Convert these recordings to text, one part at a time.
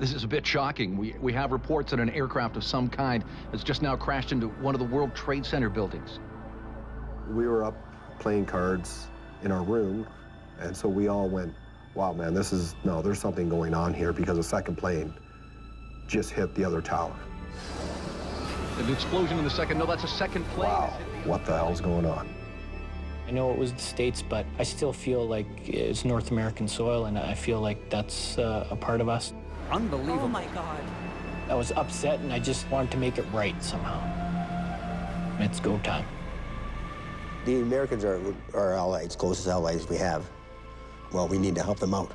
This is a bit shocking. We have reports that an aircraft of some kind has just now crashed into one of the World Trade Center buildings. We were up playing cards in our room, and so we all went, wow, man, no, there's something going on here, because a second plane just hit the other tower. An explosion in the second, no, that's a second plane. Wow, what the hell's going on? I know it was the States, but I still feel like it's North American soil, and I feel like that's a part of us. Unbelievable. Oh, my God. I was upset, and I just wanted to make it right somehow. It's go time. The Americans are our allies, closest allies we have. Well, we need to help them out.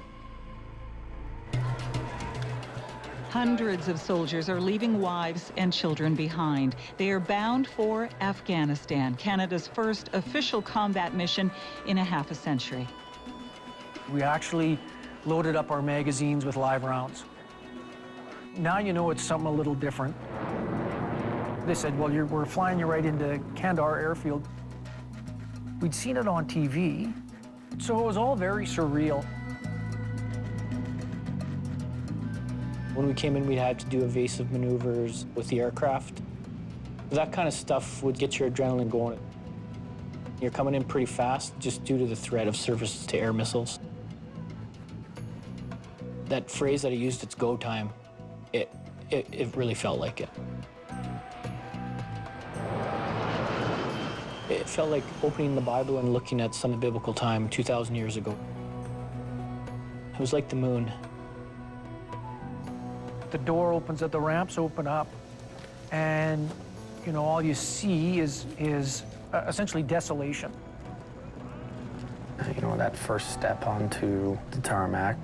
Hundreds of soldiers are leaving wives and children behind. They are bound for Afghanistan, Canada's first official combat mission in a half a century. We actually loaded up our magazines with live rounds. Now you know it's something a little different. They said, well, we're flying you right into Kandahar airfield. We'd seen it on TV, so it was all very surreal. When we came in, we had to do evasive maneuvers with the aircraft. That kind of stuff would get your adrenaline going. You're coming in pretty fast just due to the threat of surface-to-air missiles. That phrase that I used, it's go time, it really felt like it. It felt like opening the Bible and looking at some biblical time 2,000 years ago. It was like the moon. The door opens up, the ramps open up, and you know, all you see is essentially desolation. You know, that first step onto the tarmac,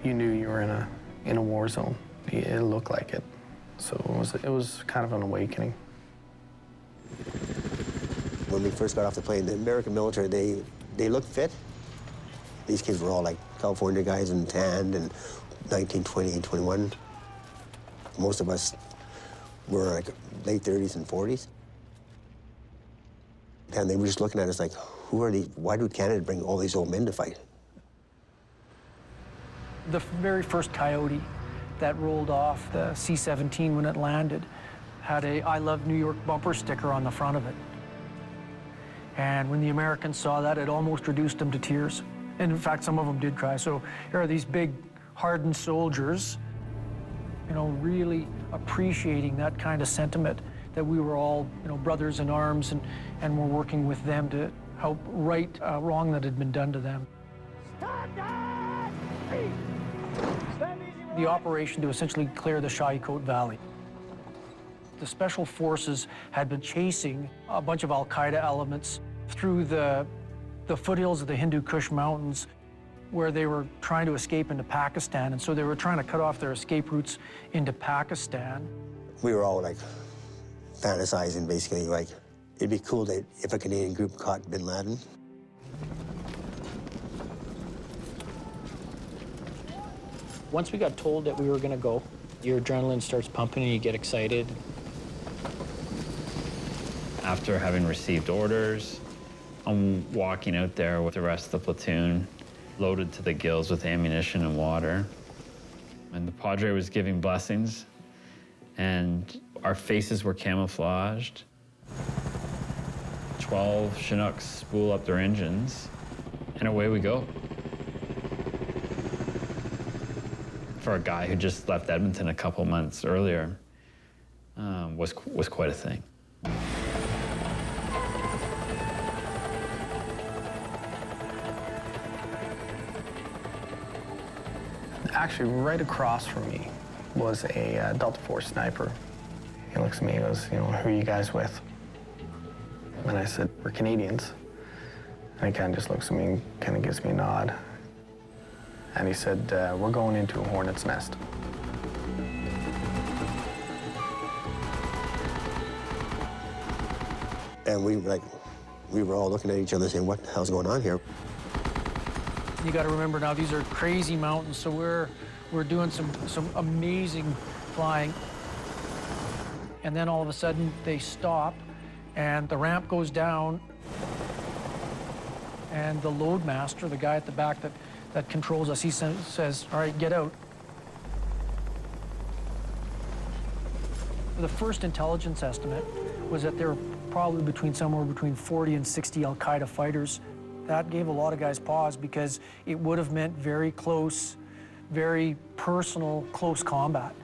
you knew you were in a war zone. It looked like it. So it was kind of an awakening. When we first got off the plane, the American military, they looked fit. These kids were all like California guys and tanned and 19, 20, and 21. Most of us were like late 30s and 40s. And they were just looking at us like, who are these? Why did Canada bring all these old men to fight? The very first Coyote that rolled off the C-17 when it landed had a I Love New York bumper sticker on the front of it. And when the Americans saw that, it almost reduced them to tears. And in fact, some of them did cry. So here are these big, hardened soldiers, you know, really appreciating that kind of sentiment, that we were all, you know, brothers in arms, and we're working with them to help right wrong that had been done to them. The operation to essentially clear the Shahikot Valley. The Special Forces had been chasing a bunch of al-Qaeda elements through the foothills of the Hindu Kush Mountains, where they were trying to escape into Pakistan, and so they were trying to cut off their escape routes into Pakistan. We were all like fantasizing, basically, like it'd be cool that if a Canadian group caught bin Laden. Once we got told that we were gonna go, your adrenaline starts pumping and you get excited. After having received orders, I'm walking out there with the rest of the platoon, loaded to the gills with ammunition and water. And the Padre was giving blessings, and our faces were camouflaged. 12 Chinooks spool up their engines, and away we go. For a guy who just left Edmonton a couple months earlier, was quite a thing. Actually, right across from me was a Delta Force sniper. He looks at me and goes, you know, who are you guys with? And I said, we're Canadians. And he kind of just looks at me and kind of gives me a nod. And he said, we're going into a hornet's nest. And we were all looking at each other saying, what the hell's going on here? You got to remember now, these are crazy mountains, so we're doing some amazing flying. And then all of a sudden they stop, and the ramp goes down, and the load master, the guy at the back that controls us, he says, all right, get out. The first intelligence estimate was that there were probably somewhere between 40 and 60 Al-Qaeda fighters. That gave a lot of guys pause because it would have meant very close, very personal, close combat.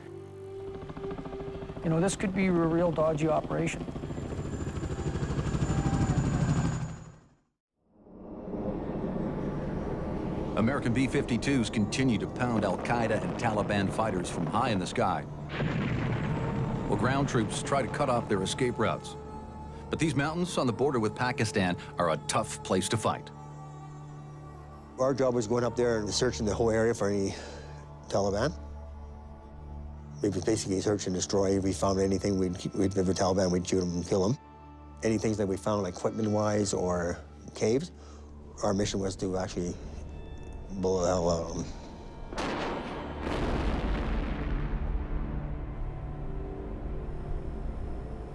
You know, this could be a real dodgy operation. American B-52s continue to pound Al-Qaeda and Taliban fighters from high in the sky, while ground troops try to cut off their escape routes. But these mountains on the border with Pakistan are a tough place to fight. Our job was going up there and searching the whole area for any Taliban. We would basically search and destroy. If we found anything, we'd never Taliban, we'd shoot them and kill them. Any things that we found, like equipment-wise or caves, our mission was to actually blow the hell out of them.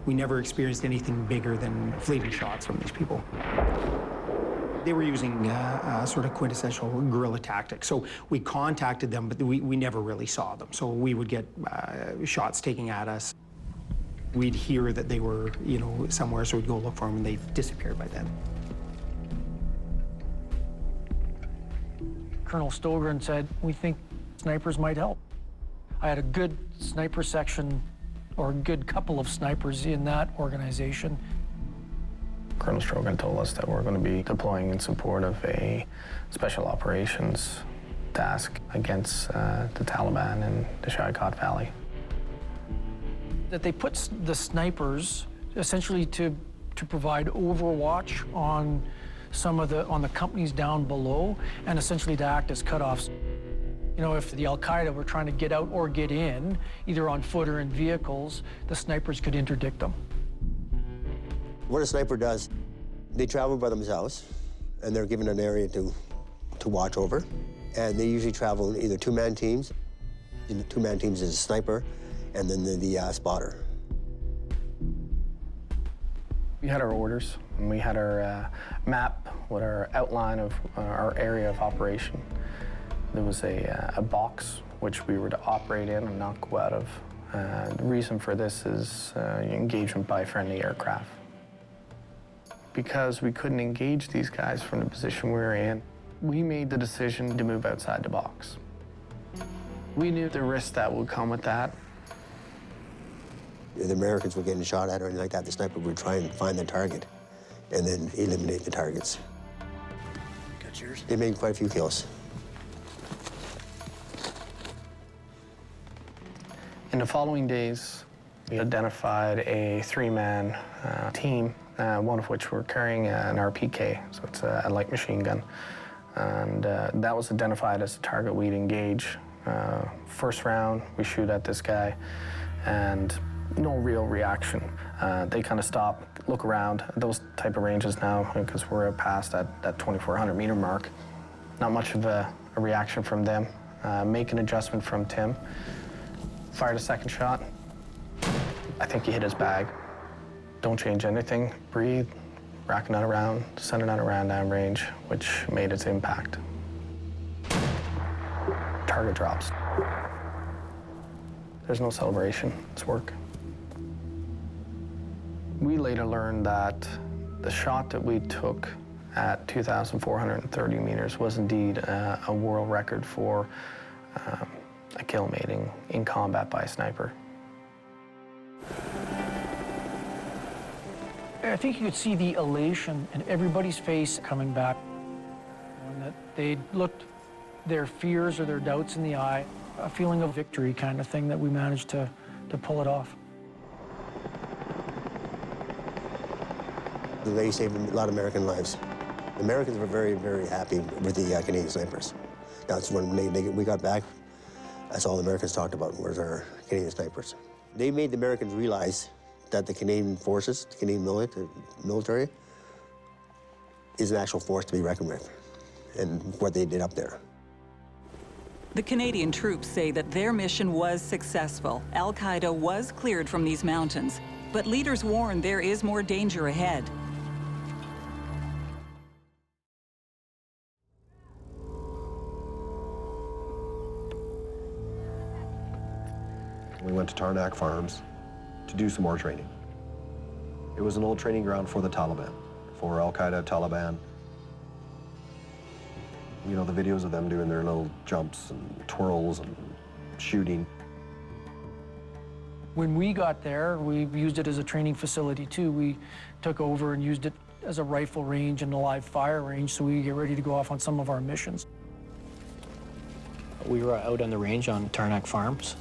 We never experienced anything bigger than fleeting shots from these people. They were using a sort of quintessential guerrilla tactic. So we contacted them, but we never really saw them. So we would get shots taken at us. We'd hear that they were, you know, somewhere, so we'd go look for them, and they disappeared by then. Colonel Stogren said, we think snipers might help. I had a good sniper section, or a good couple of snipers in that organization. Colonel Strogan told us that we're going to be deploying in support of a special operations task against the Taliban in the Shaikat Valley. That they put the snipers essentially to provide overwatch on on the companies down below, and essentially to act as cutoffs. You know, if the Al-Qaeda were trying to get out or get in, either on foot or in vehicles, the snipers could interdict them. What a sniper does, they travel by themselves, and they're given an area to watch over. And they usually travel in either two-man teams. In the two-man teams is a sniper, and then the spotter. We had our orders, and we had our map with our outline of our area of operation. There was a box which we were to operate in and not go out of. The reason for this is engagement by friendly aircraft. Because we couldn't engage these guys from the position we were in, we made the decision to move outside the box. We knew the risk that would come with that. If the Americans were getting shot at or anything like that, the sniper would try and find the target and then eliminate the targets. Got yours? They made quite a few kills. In the following days, we identified a three-man team, one of which were carrying an RPK, so it's a light machine gun. And that was identified as the target we'd engage. First round, we shoot at this guy, and no real reaction. They kind of stop, look around. Those type of ranges now, because we're past that 2,400 meter mark, not much of a reaction from them. Make an adjustment from Tim. Fired a second shot. I think he hit his bag. Don't change anything. Breathe, rack another round, send another round down range, which made its impact. Target drops. There's no celebration. It's work. We later learned that the shot that we took at 2,430 meters was indeed a world record for a kill mating in combat by a sniper. I think you could see the elation in everybody's face coming back. And that they looked their fears or their doubts in the eye, a feeling of victory kind of thing that we managed to pull it off. They saved a lot of American lives. The Americans were very, very happy with the Canadian snipers. That's when we got back, that's all the Americans talked about was our Canadian snipers. They made the Americans realize that the Canadian forces, the Canadian military, is an actual force to be reckoned with, and what they did up there. The Canadian troops say that their mission was successful. Al-Qaeda was cleared from these mountains, but leaders warn there is more danger ahead. We went to Tarnac Farms to do some more training. It was an old training ground for the Taliban, for Al-Qaeda, Taliban. You know, the videos of them doing their little jumps and twirls and shooting. When we got there, we used it as a training facility too. We took over and used it as a rifle range and a live fire range so we could get ready to go off on some of our missions. We were out on the range on Tarnak Farms,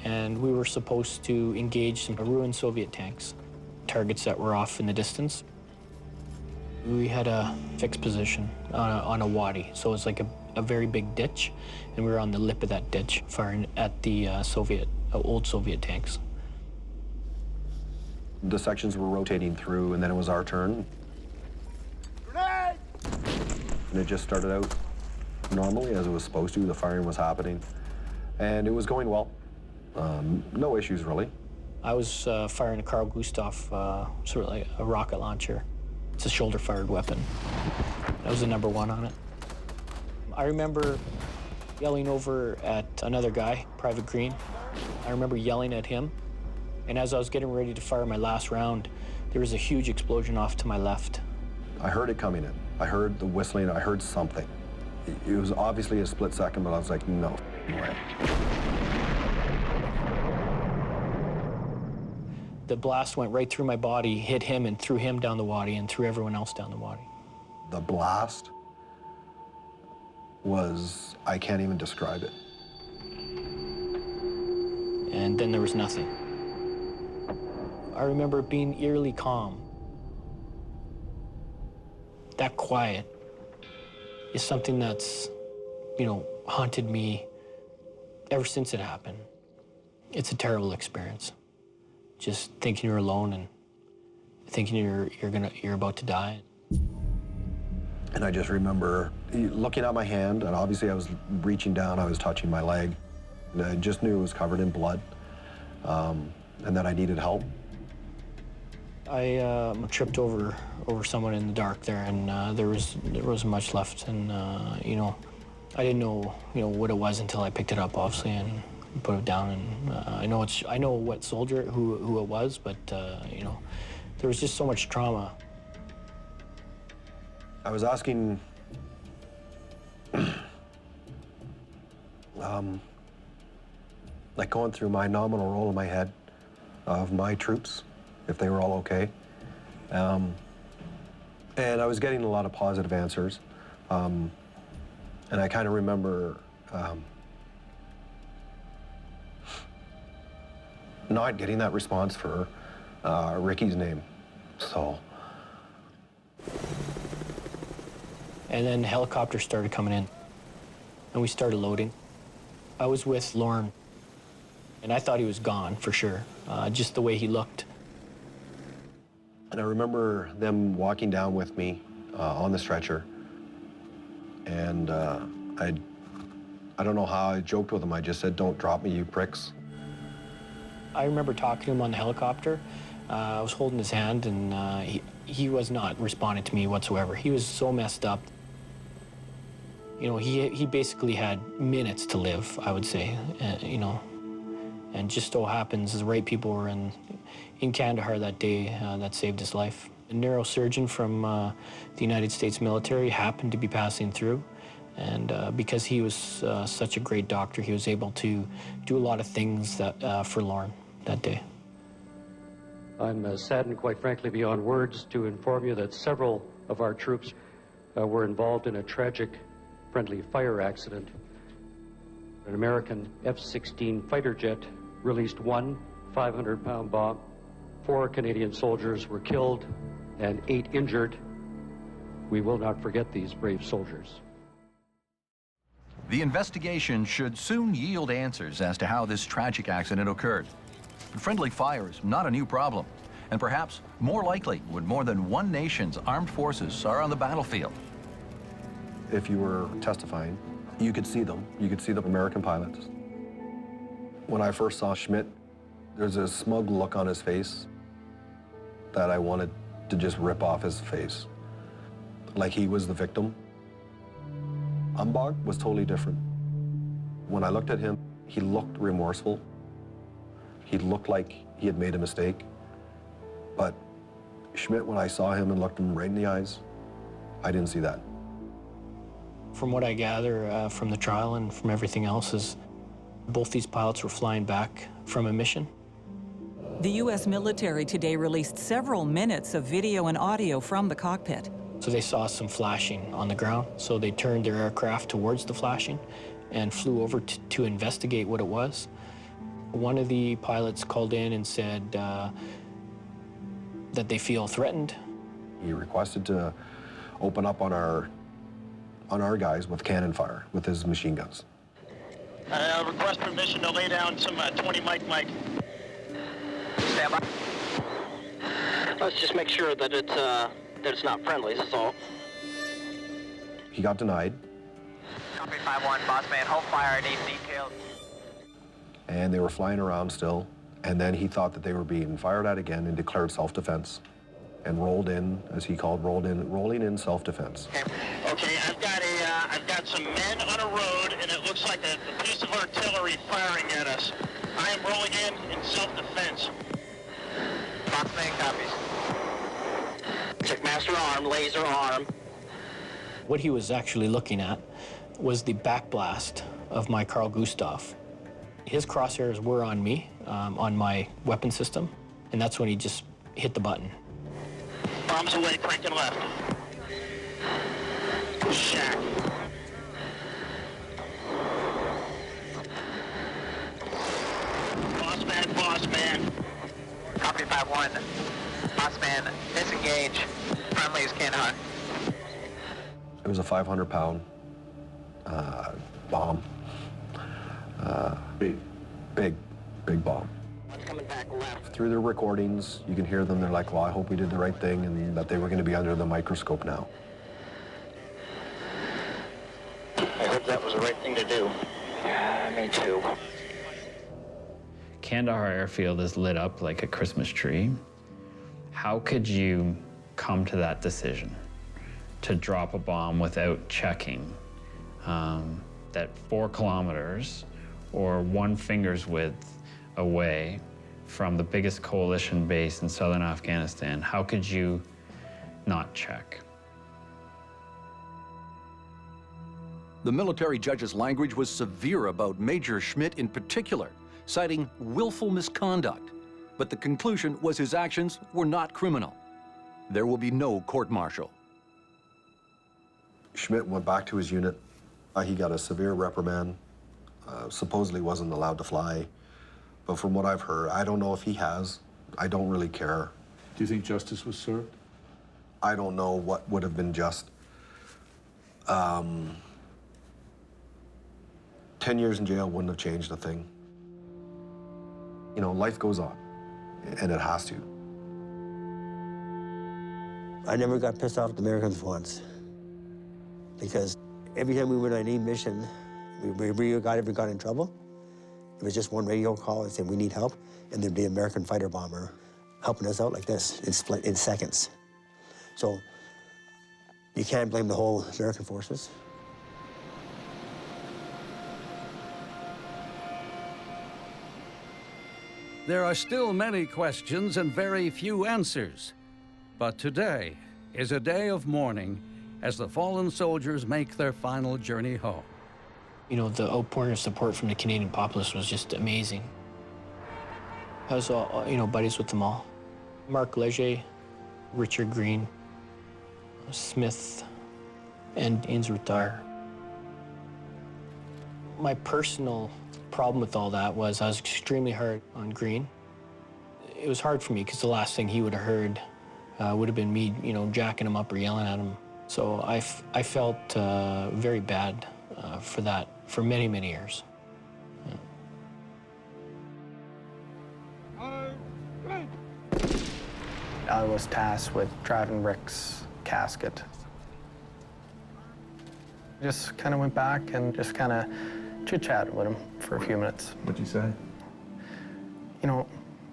and we were supposed to engage some ruined Soviet tanks, targets that were off in the distance. We had a fixed position on a wadi, so it was like a very big ditch, and we were on the lip of that ditch, firing at the old Soviet tanks. The sections were rotating through, and then it was our turn. Grenade! And it just started out normally, as it was supposed to. The firing was happening, and it was going well. No issues, really. I was firing a Carl Gustav, sort of like a rocket launcher. It's a shoulder-fired weapon. That was the #1 on it. I remember yelling over at another guy, Private Green. I remember yelling at him, and as I was getting ready to fire my last round, there was a huge explosion off to my left. I heard it coming in. I heard the whistling. I heard something. It was obviously a split second, but I was like, no way. The blast went right through my body, hit him, and threw him down the wadi, and threw everyone else down the wadi. The blast was, I can't even describe it. And then there was nothing. I remember it being eerily calm. That quiet is something that's, you know, haunted me ever since it happened. It's a terrible experience. Just thinking you're alone and thinking you're about to die. And I just remember looking at my hand, and obviously I was reaching down, I was touching my leg, and I just knew it was covered in blood, and that I needed help. I tripped over someone in the dark there, and there wasn't much left, and you know, I didn't know what it was until I picked it up, obviously, and put it down. And I know what soldier who it was, but you know, there was just so much trauma. I was asking like going through my nominal roll in my head of my troops, if they were all okay. And I was getting a lot of positive answers. And I kind of remember not getting that response for Ricky's name, so. And then helicopters started coming in, and we started loading. I was with Lorne, and I thought he was gone for sure, just the way he looked. And I remember them walking down with me on the stretcher, and I don't know how I joked with them. I just said, "Don't drop me, you pricks." I remember talking to him on the helicopter. I was holding his hand, and he was not responding to me whatsoever. He was so messed up. You know, he basically had minutes to live, I would say, you know. And just so happens the right people were in Kandahar that day that saved his life. A neurosurgeon from the United States military happened to be passing through. And because he was such a great doctor, he was able to do a lot of things that, for Lorne that day. I'm saddened, quite frankly, beyond words to inform you that several of our troops were involved in a tragic friendly fire accident. An American F-16 fighter jet released one 500-pound bomb. 4 Canadian soldiers were killed and 8 injured. We will not forget these brave soldiers. The investigation should soon yield answers as to how this tragic accident occurred. Friendly fire is not a new problem, and perhaps more likely when more than one nation's armed forces are on the battlefield. If you were testifying, you could see them. You could see the American pilots. When I first saw Schmidt, there's a smug look on his face that I wanted to just rip off his face, like he was the victim. Umbog was totally different. When I looked at him, he looked remorseful. He looked like he had made a mistake. But Schmidt, when I saw him and looked him right in the eyes, I didn't see that. From what I gather from the trial and from everything else is both these pilots were flying back from a mission. The U.S. military today released several minutes of video and audio from the cockpit. So they saw some flashing on the ground, so they turned their aircraft towards the flashing and flew over to investigate what it was. One of the pilots called in and said that they feel threatened. He requested to open up on our guys with cannon fire, with his machine guns. Request permission to lay down some 20 mic. Stand by. Let's just make sure that it's not friendly, that's all. He got denied. Copy 5-1, boss man, hold fire, I need details. And they were flying around still, and then he thought that they were being fired at again and declared self-defense and rolled in, as he called, rolling in self-defense. Okay, I've got some men on a road, and it looks like a piece of artillery firing at us. I am rolling in self-defense. Boss man copies. Check master arm, laser arm. What he was actually looking at was the backblast of my Carl Gustav. His crosshairs were on me, on my weapon system, and that's when he just hit the button. Bombs away, cranking left. Shack. Boss man. Copy 5-1. Boss man, disengage. Friendlies can't hunt. It was a 500-pound bomb. Big bomb. Coming back left. Through their recordings, you can hear them. They're like, well, I hope we did the right thing and that they were going to be under the microscope now. I hope that was the right thing to do. Yeah, me too. Kandahar Airfield is lit up like a Christmas tree. How could you come to that decision to drop a bomb without checking that 4 kilometers or 1 finger's width away from the biggest coalition base in southern Afghanistan? How could you not check? The military judge's language was severe about Major Schmidt in particular, citing willful misconduct. But the conclusion was his actions were not criminal. There will be no court-martial. Schmidt went back to his unit. He got a severe reprimand. Supposedly wasn't allowed to fly. But from what I've heard, I don't know if he has. I don't really care. Do you think justice was served? I don't know what would have been just. 10 years in jail wouldn't have changed a thing. You know, life goes on, and it has to. I never got pissed off at the Americans once, because every time we went on any mission, we ever got in trouble, it was just one radio call and said, we need help, and there'd be an American fighter bomber helping us out like this in seconds. So you can't blame the whole American forces. There are still many questions and very few answers. But today is a day of mourning as the fallen soldiers make their final journey home. You know, the outpouring of support from the Canadian populace was just amazing. I was, buddies with them all. Mark Leger, Richard Green, Smith, and Ainsworth Dyer. My personal problem with all that was I was extremely hard on Green. It was hard for me because the last thing he would have heard would have been me, jacking him up or yelling at him. So I felt very bad for that for many, many years. Yeah. I was tasked with driving Rick's casket. Just kind of went back and just kind of chit-chatted with him for a few minutes. What'd you say?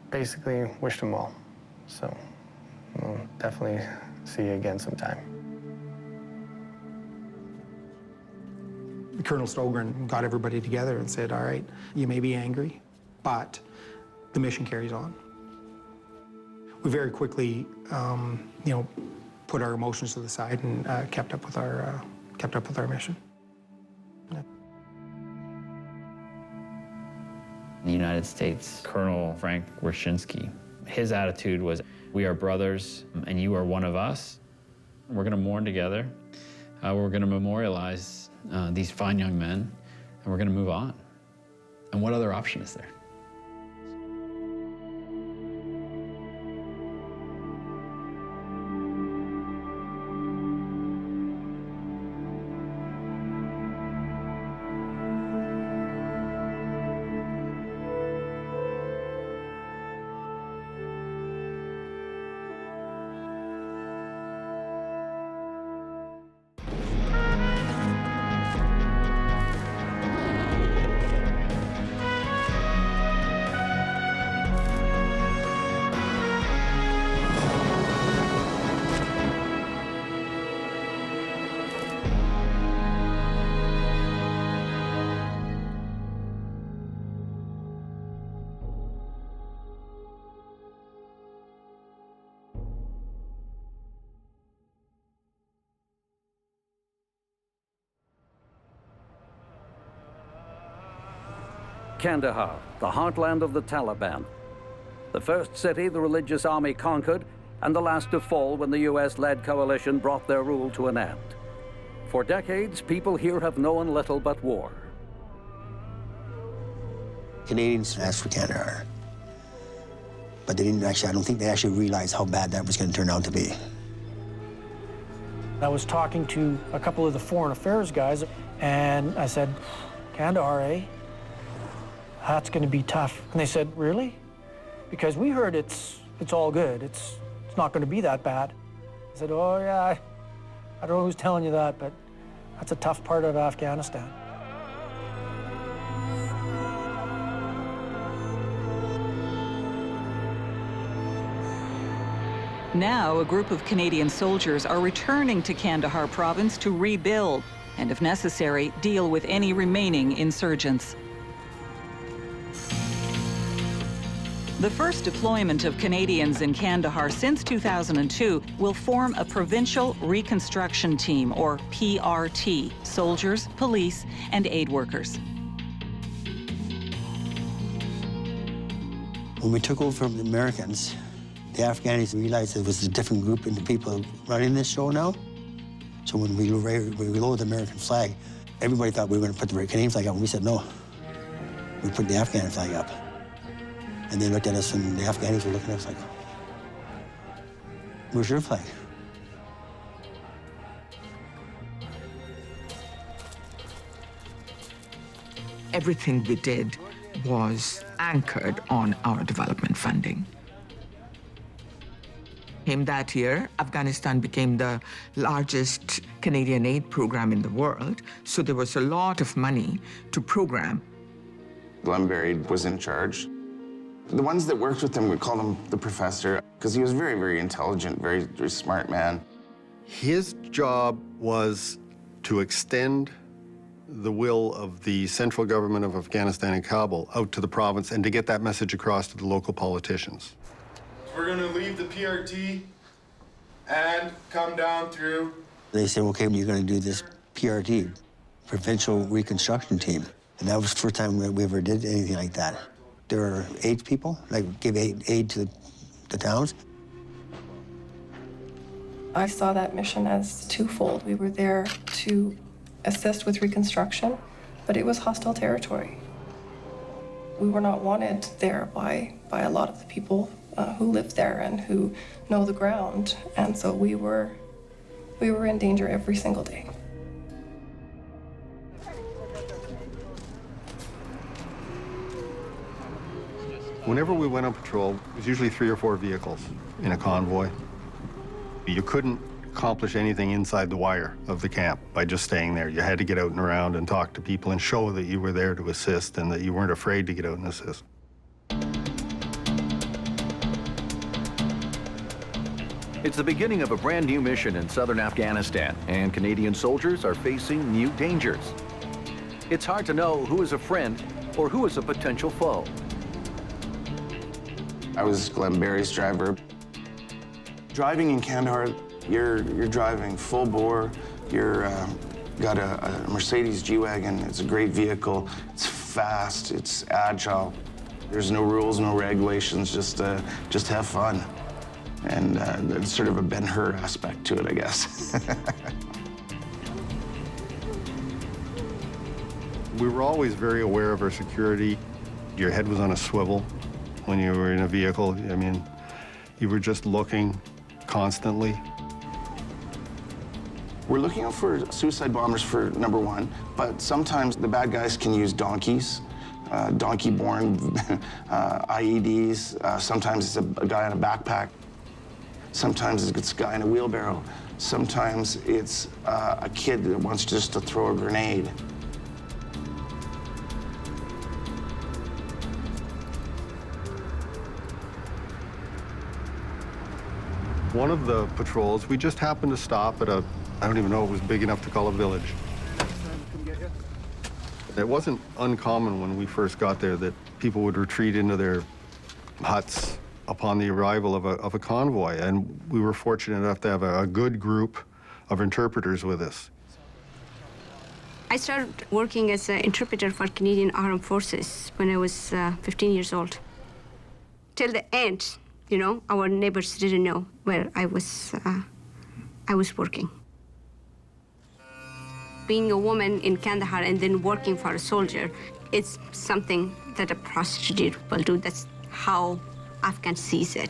Basically wished him well. So we'll definitely see you again sometime. Colonel Stogren got everybody together and said, all right, you may be angry, but the mission carries on. We very quickly, put our emotions to the side and kept up with our mission. Yeah. In the United States, Colonel Frank Wyszynski, his attitude was, we are brothers and you are one of us. We're going to mourn together. We're going to memorialize these fine young men, and we're going to move on. And what other option is there? Kandahar, the heartland of the Taliban. The first city the religious army conquered, and the last to fall when the US-led coalition brought their rule to an end. For decades, people here have known little but war. Canadians asked for Kandahar, but they didn't actually, I don't think they actually realized how bad that was going to turn out to be. I was talking to a couple of the foreign affairs guys, and I said, Kandahar, eh? That's going to be tough. And they said, really? Because we heard it's all good. It's not going to be that bad. I said, oh, yeah, I don't know who's telling you that, but that's a tough part of Afghanistan. Now, a group of Canadian soldiers are returning to Kandahar province to rebuild and, if necessary, deal with any remaining insurgents. The first deployment of Canadians in Kandahar since 2002 will form a Provincial Reconstruction Team, or PRT, soldiers, police, and aid workers. When we took over from the Americans, the Afghans realized it was a different group in the people running this show now. So when we lowered the American flag, everybody thought we were going to put the Canadian flag up, and we said no. We put the Afghan flag up. And they looked at us, and the Afghans were looking at us like, where's your flag? Everything we did was anchored on our development funding. In that year, Afghanistan became the largest Canadian aid program in the world, so there was a lot of money to program. Glenberry was in charge. The ones that worked with him, we called him the professor, because he was very, very intelligent, very, very smart man. His job was to extend the will of the central government of Afghanistan and Kabul out to the province and to get that message across to the local politicians. We're going to leave the PRT and come down through. They said, okay, you're going to do this PRT, Provincial Reconstruction Team. And that was the first time we ever did anything like that. There were 8 people, give aid to the towns. I saw that mission as twofold. We were there to assist with reconstruction, but it was hostile territory. We were not wanted there by a lot of the people who live there and who know the ground, and so we were in danger every single day. Whenever we went on patrol, it was usually 3 or 4 vehicles in a convoy. You couldn't accomplish anything inside the wire of the camp by just staying there. You had to get out and around and talk to people and show that you were there to assist and that you weren't afraid to get out and assist. It's the beginning of a brand new mission in southern Afghanistan, and Canadian soldiers are facing new dangers. It's hard to know who is a friend or who is a potential foe. I was Glenberry's driver. Driving in Kandahar, you're driving full bore. You're got a Mercedes G-Wagon. It's a great vehicle. It's fast. It's agile. There's no rules, no regulations. Just have fun. And there's sort of a Ben-Hur aspect to it, I guess. We were always very aware of our security. Your head was on a swivel when you were in a vehicle. I mean, you were just looking constantly. We're looking out for suicide bombers for number one, but sometimes the bad guys can use donkeys, donkey-borne IEDs. Sometimes it's a guy on a backpack. Sometimes it's a guy in a wheelbarrow. Sometimes it's a kid that wants just to throw a grenade. One of the patrols, we just happened to stop at a, I don't even know if it was big enough to call a village. It wasn't uncommon when we first got there that people would retreat into their huts upon the arrival of a convoy, and we were fortunate enough to have a good group of interpreters with us. I started working as an interpreter for Canadian Armed Forces when I was 15 years old. Till the end, you know, our neighbors didn't know where I was working. Being a woman in Kandahar and then working for a soldier, it's something that a prostitute will do. That's how Afghan sees it.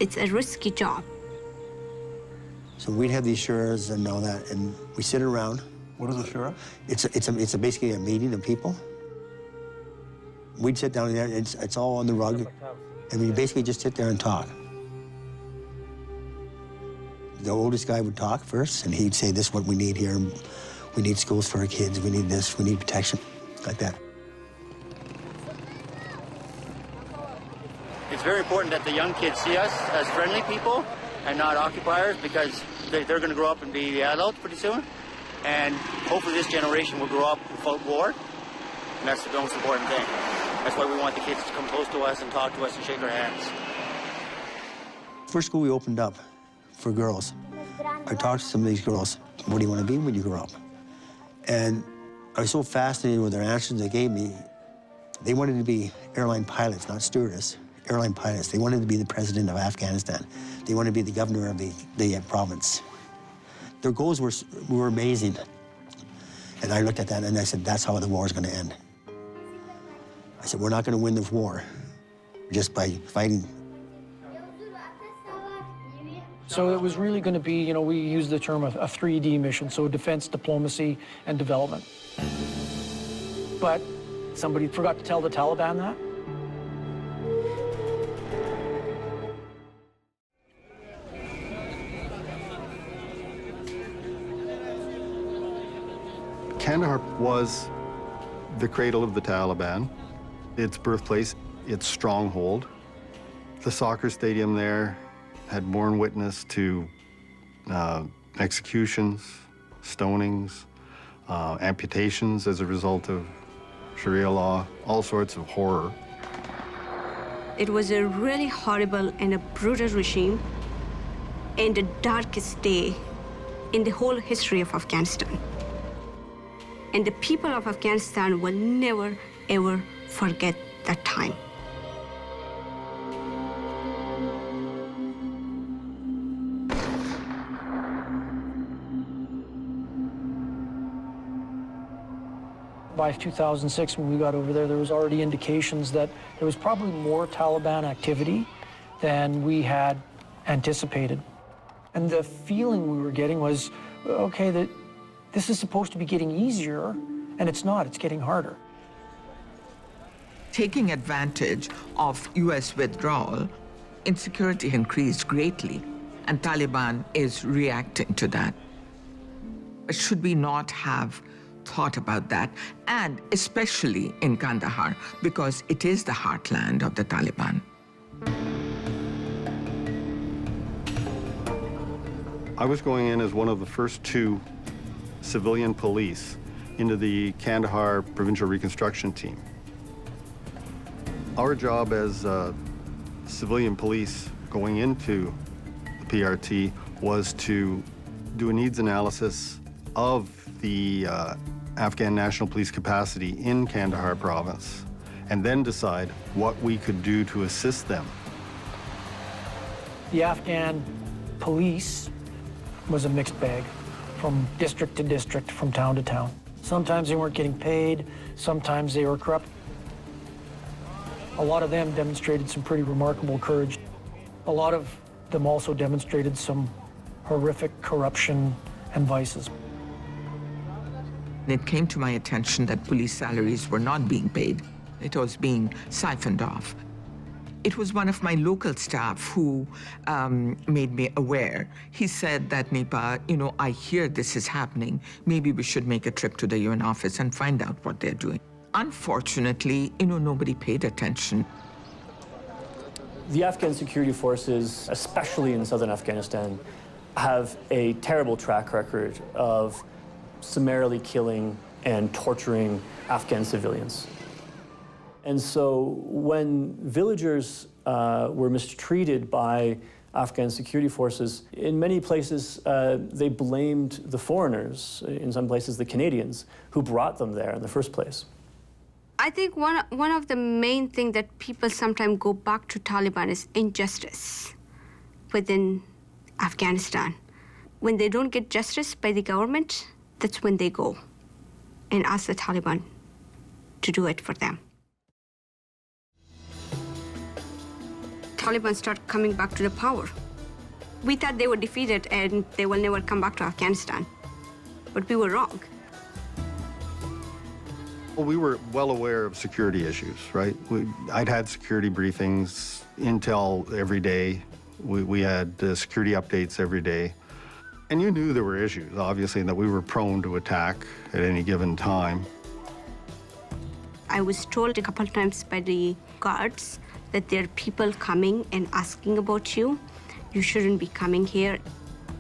It's a risky job. So we'd have these shuras and all that, and we sit around. What is a shura? It's basically a meeting of people. We'd sit down there, and it's all on the rug, and we basically just sit there and talk. The oldest guy would talk first, and he'd say, this is what we need here. We need schools for our kids. We need this. We need protection, like that. It's very important that the young kids see us as friendly people and not occupiers, because they're going to grow up and be the adults pretty soon. And hopefully this generation will grow up without war. And that's the most important thing. That's why we want the kids to come close to us and talk to us and shake our hands. First school we opened up for girls. I talked to some of these girls. What do you want to be when you grow up? And I was so fascinated with their answers they gave me. They wanted to be airline pilots, not stewardess. Airline pilots. They wanted to be the president of Afghanistan. They wanted to be the governor of the province. Their goals were amazing. And I looked at that and I said, that's how the war is going to end. I said, we're not going to win this war just by fighting. So it was really going to be, you know, we use the term a 3D mission, so defense, diplomacy, and development. But somebody forgot to tell the Taliban that. Kandahar was the cradle of the Taliban, its birthplace, its stronghold. The soccer stadium there had borne witness to executions, stonings, amputations as a result of Sharia law, all sorts of horror. It was a really horrible and a brutal regime and the darkest day in the whole history of Afghanistan. And the people of Afghanistan will never, ever forget that time. By 2006, when we got over there was already indications that there was probably more Taliban activity than we had anticipated. And the feeling we were getting was, okay, that this is supposed to be getting easier, and it's not, it's getting harder. Taking advantage of U.S. withdrawal, insecurity increased greatly, and Taliban is reacting to that. But should we not have thought about that, and especially in Kandahar, because it is the heartland of the Taliban? I was going in as one of the first two civilian police into the Kandahar Provincial Reconstruction Team. Our job as civilian police going into PRT was to do a needs analysis of the Afghan National Police capacity in Kandahar province, and then decide what we could do to assist them. The Afghan police was a mixed bag, from district to district, from town to town. Sometimes they weren't getting paid, sometimes they were corrupt. A lot of them demonstrated some pretty remarkable courage. A lot of them also demonstrated some horrific corruption and vices. It came to my attention that police salaries were not being paid. It was being siphoned off. It was one of my local staff who made me aware. He said that, Nipa, you know, I hear this is happening. Maybe we should make a trip to the UN office and find out what they're doing. Unfortunately, you know, nobody paid attention. The Afghan security forces, especially in southern Afghanistan, have a terrible track record of summarily killing and torturing Afghan civilians. And so when villagers were mistreated by Afghan security forces, in many places they blamed the foreigners, in some places the Canadians, who brought them there in the first place. I think one of the main things that people sometimes go back to Taliban is injustice within Afghanistan. When they don't get justice by the government, that's when they go and ask the Taliban to do it for them. Taliban start coming back to the power. We thought they were defeated and they will never come back to Afghanistan, but we were wrong. Well, we were well aware of security issues, right? I'd had security briefings, intel every day. We had security updates every day. And you knew there were issues, obviously, and that we were prone to attack at any given time. I was told a couple of times by the guards that there are people coming and asking about you. You shouldn't be coming here.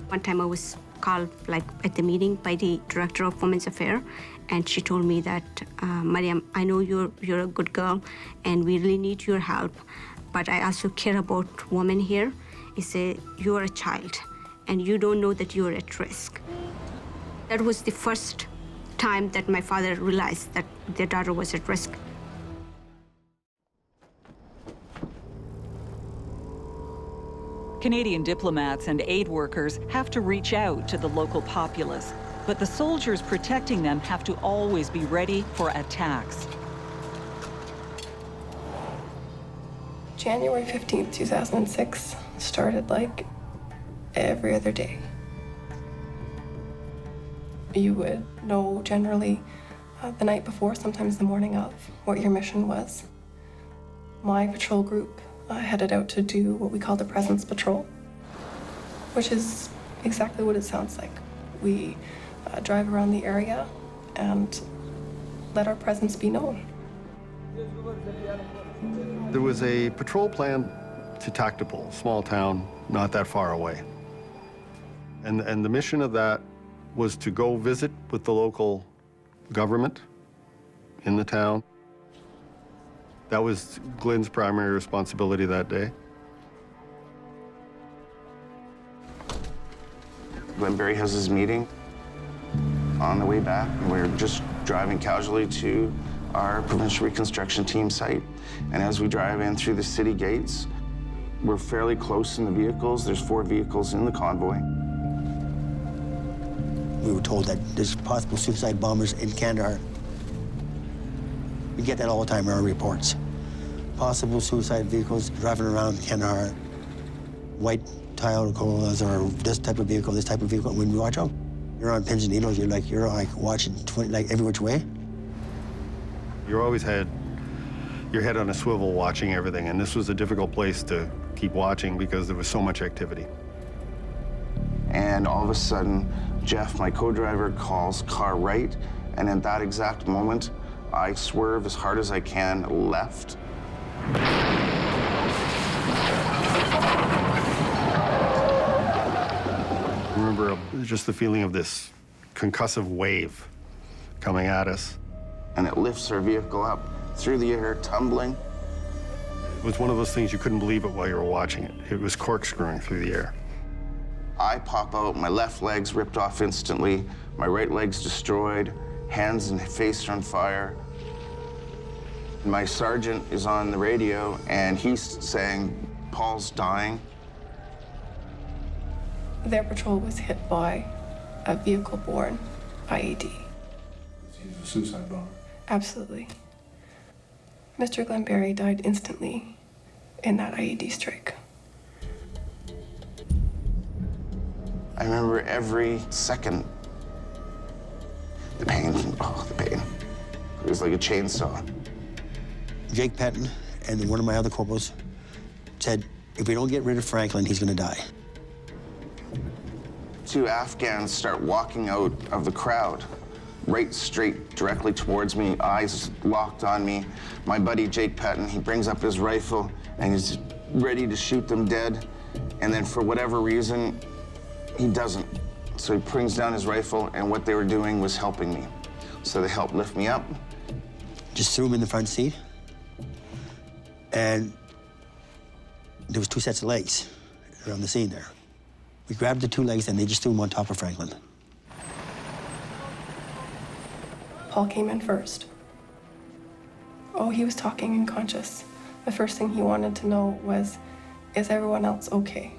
One time I was called, like, at the meeting by the Director of Women's Affairs, and she told me that, Mariam, I know you're a good girl, and we really need your help, but I also care about women here. He said, you're a child, and you don't know that you're at risk. That was the first time that my father realized that their daughter was at risk. Canadian diplomats and aid workers have to reach out to the local populace, but the soldiers protecting them have to always be ready for attacks. January 15th, 2006 started like every other day. You would know generally the night before, sometimes the morning of, what your mission was. My patrol group headed out to do what we call the presence patrol, which is exactly what it sounds like. We drive around the area and let our presence be known. There was a patrol plan to Tactipol, small town, not that far away. And the mission of that was to go visit with the local government in the town. That was Glenn's primary responsibility that day. Glenn Barry has his meeting on the way back, and we're just driving casually to our provincial reconstruction team site. And as we drive in through the city gates, we're fairly close in the vehicles. There's 4 vehicles in the convoy. We were told that there's possible suicide bombers in Kandahar. We get that all the time in our reports. Possible suicide vehicles driving around Kandahar, white Toyota Corollas, or this type of vehicle, this type of vehicle. When you watch them, you're on pins and needles. You're like watching like every which way. You always had your head on a swivel watching everything, and this was a difficult place to keep watching because there was so much activity. And all of a sudden, Jeff, my co-driver, calls car right, and at that exact moment, I swerve as hard as I can left. I remember just the feeling of this concussive wave coming at us. And it lifts our vehicle up through the air, tumbling. It was one of those things you couldn't believe it while you were watching it. It was corkscrewing through the air. I pop out, my left leg's ripped off instantly, my right leg's destroyed, hands and face are on fire. My sergeant is on the radio, and he's saying, Paul's dying. Their patrol was hit by a vehicle-borne IED. He's a suicide bomber. Absolutely. Mr. Glenberry died instantly in that IED strike. I remember every second. The pain, oh, the pain. It was like a chainsaw. Jake Petton and one of my other corporals said, if we don't get rid of Franklin, he's gonna die. 2 Afghans start walking out of the crowd, right straight directly towards me, eyes locked on me. My buddy Jake Petton, he brings up his rifle and he's ready to shoot them dead. And then for whatever reason, he doesn't. So he brings down his rifle, and what they were doing was helping me. So they helped lift me up. Just threw him in the front seat. And there was 2 sets of legs around the scene there. We grabbed the 2 legs and they just threw them on top of Franklin. Paul came in first. Oh, he was talking and conscious. The first thing he wanted to know was, is everyone else okay?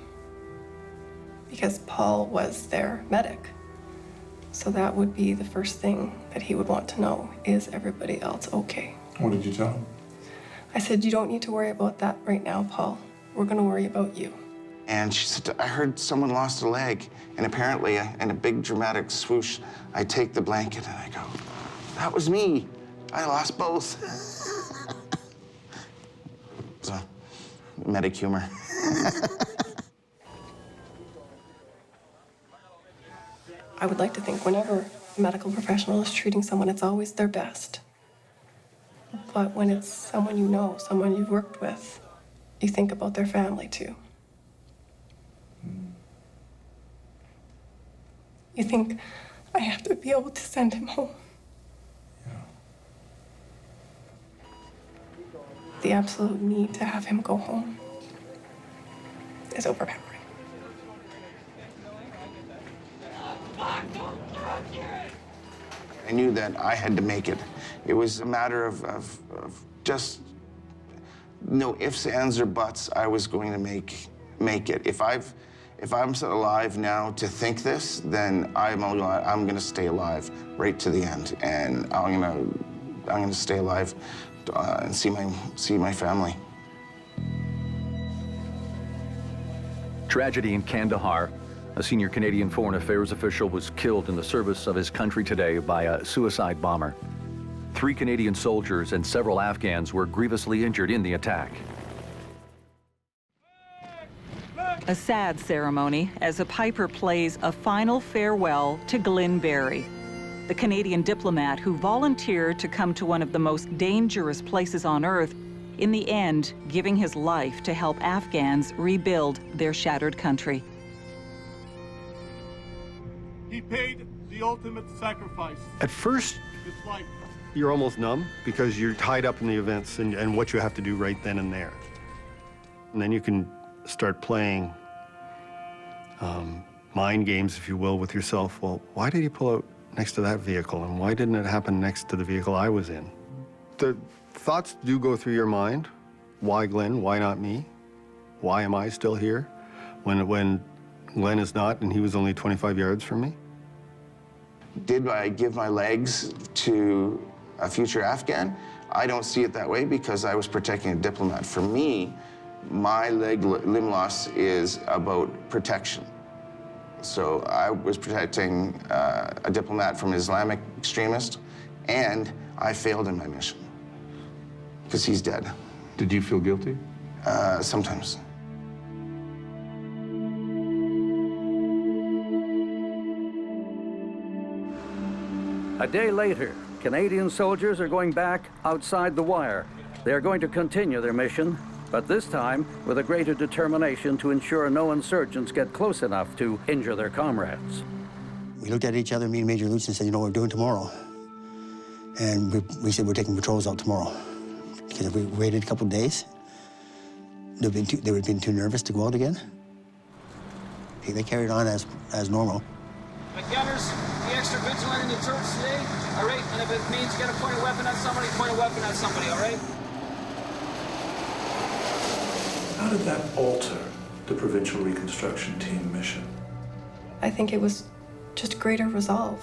Because Paul was their medic. So that would be the first thing that he would want to know, is everybody else okay? What did you tell him? I said, you don't need to worry about that right now, Paul. We're gonna worry about you. And she said, I heard someone lost a leg. And apparently, in a big dramatic swoosh, I take the blanket and I go, that was me. I lost both. So, medic humor. I would like to think whenever a medical professional is treating someone, it's always their best. But when it's someone you know, someone you've worked with, you think about their family too. You think, I have to be able to send him home. The absolute need to have him go home is overpowering. I knew that I had to make it. It was a matter of just no ifs, ands, or buts. I was going to make it. If I'm alive now to think this, then I'm going to stay alive right to the end, and I'm going to stay alive and see my family. Tragedy in Kandahar. A senior Canadian Foreign Affairs official was killed in the service of his country today by a suicide bomber. 3 Canadian soldiers and several Afghans were grievously injured in the attack. A sad ceremony as a piper plays a final farewell to Glenberry, the Canadian diplomat who volunteered to come to one of the most dangerous places on Earth, in the end giving his life to help Afghans rebuild their shattered country. He paid the ultimate sacrifice. At first, His life. you're almost numb because you're tied up in the events and what you have to do right then and there. And then you can start playing mind games, if you will, with yourself. Well, why did he pull out next to that vehicle, and why didn't it happen next to the vehicle I was in? The thoughts do go through your mind. Why Glenn? Why not me? Why am I still here when Glenn is not, and he was only 25 yards from me? Did I give my legs to a future Afghan? I don't see it that way because I was protecting a diplomat. For me, my limb loss is about protection. So I was protecting a diplomat from an Islamic extremist, and I failed in my mission because he's dead. Did you feel guilty? Sometimes. A day later, Canadian soldiers are going back outside the wire. They are going to continue their mission, but this time with a greater determination to ensure no insurgents get close enough to injure their comrades. We looked at each other, me and Major Lutz, and said, you know what we're doing tomorrow? And we said we're taking patrols out tomorrow. Because if we waited a couple of days, they would have been too nervous to go out again. They carried on as normal. Gunners, be extra vigilant in your turrets today, all right? And if it means you got to point a weapon at somebody, point a weapon at somebody, all right? How did that alter the Provincial Reconstruction Team mission? I think it was just greater resolve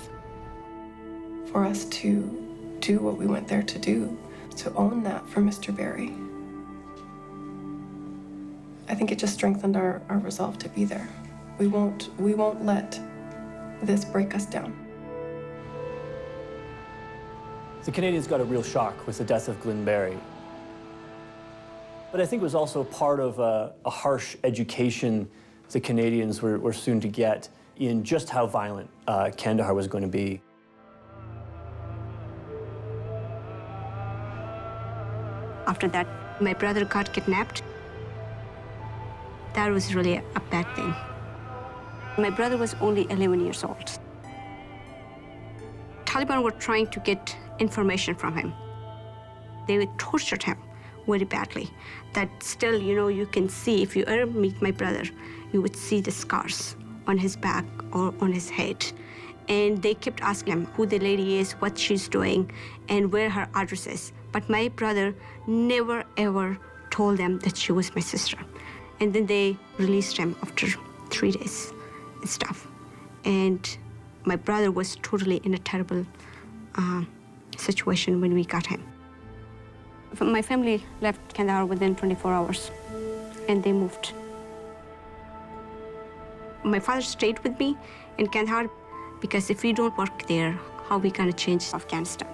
for us to do what we went there to do, to own that for Mr. Barry. I think it just strengthened our resolve to be there. We won't let this break us down. The Canadians got a real shock with the death of Glenn Barry. But I think it was also part of a harsh education the Canadians were soon to get in just how violent Kandahar was going to be. After that, my brother got kidnapped. That was really a bad thing. My brother was only 11 years old. Taliban were trying to get information from him. They tortured him very badly. That still, you can see, if you ever meet my brother, you would see the scars on his back or on his head. And they kept asking him who the lady is, what she's doing, and where her address is. But my brother never, ever told them that she was my sister. And then they released him after 3 days and stuff. And my brother was totally in a terrible situation when we got him. My family left Kandahar within 24 hours, and they moved. My father stayed with me in Kandahar because if we don't work there, how are we going to change Afghanistan?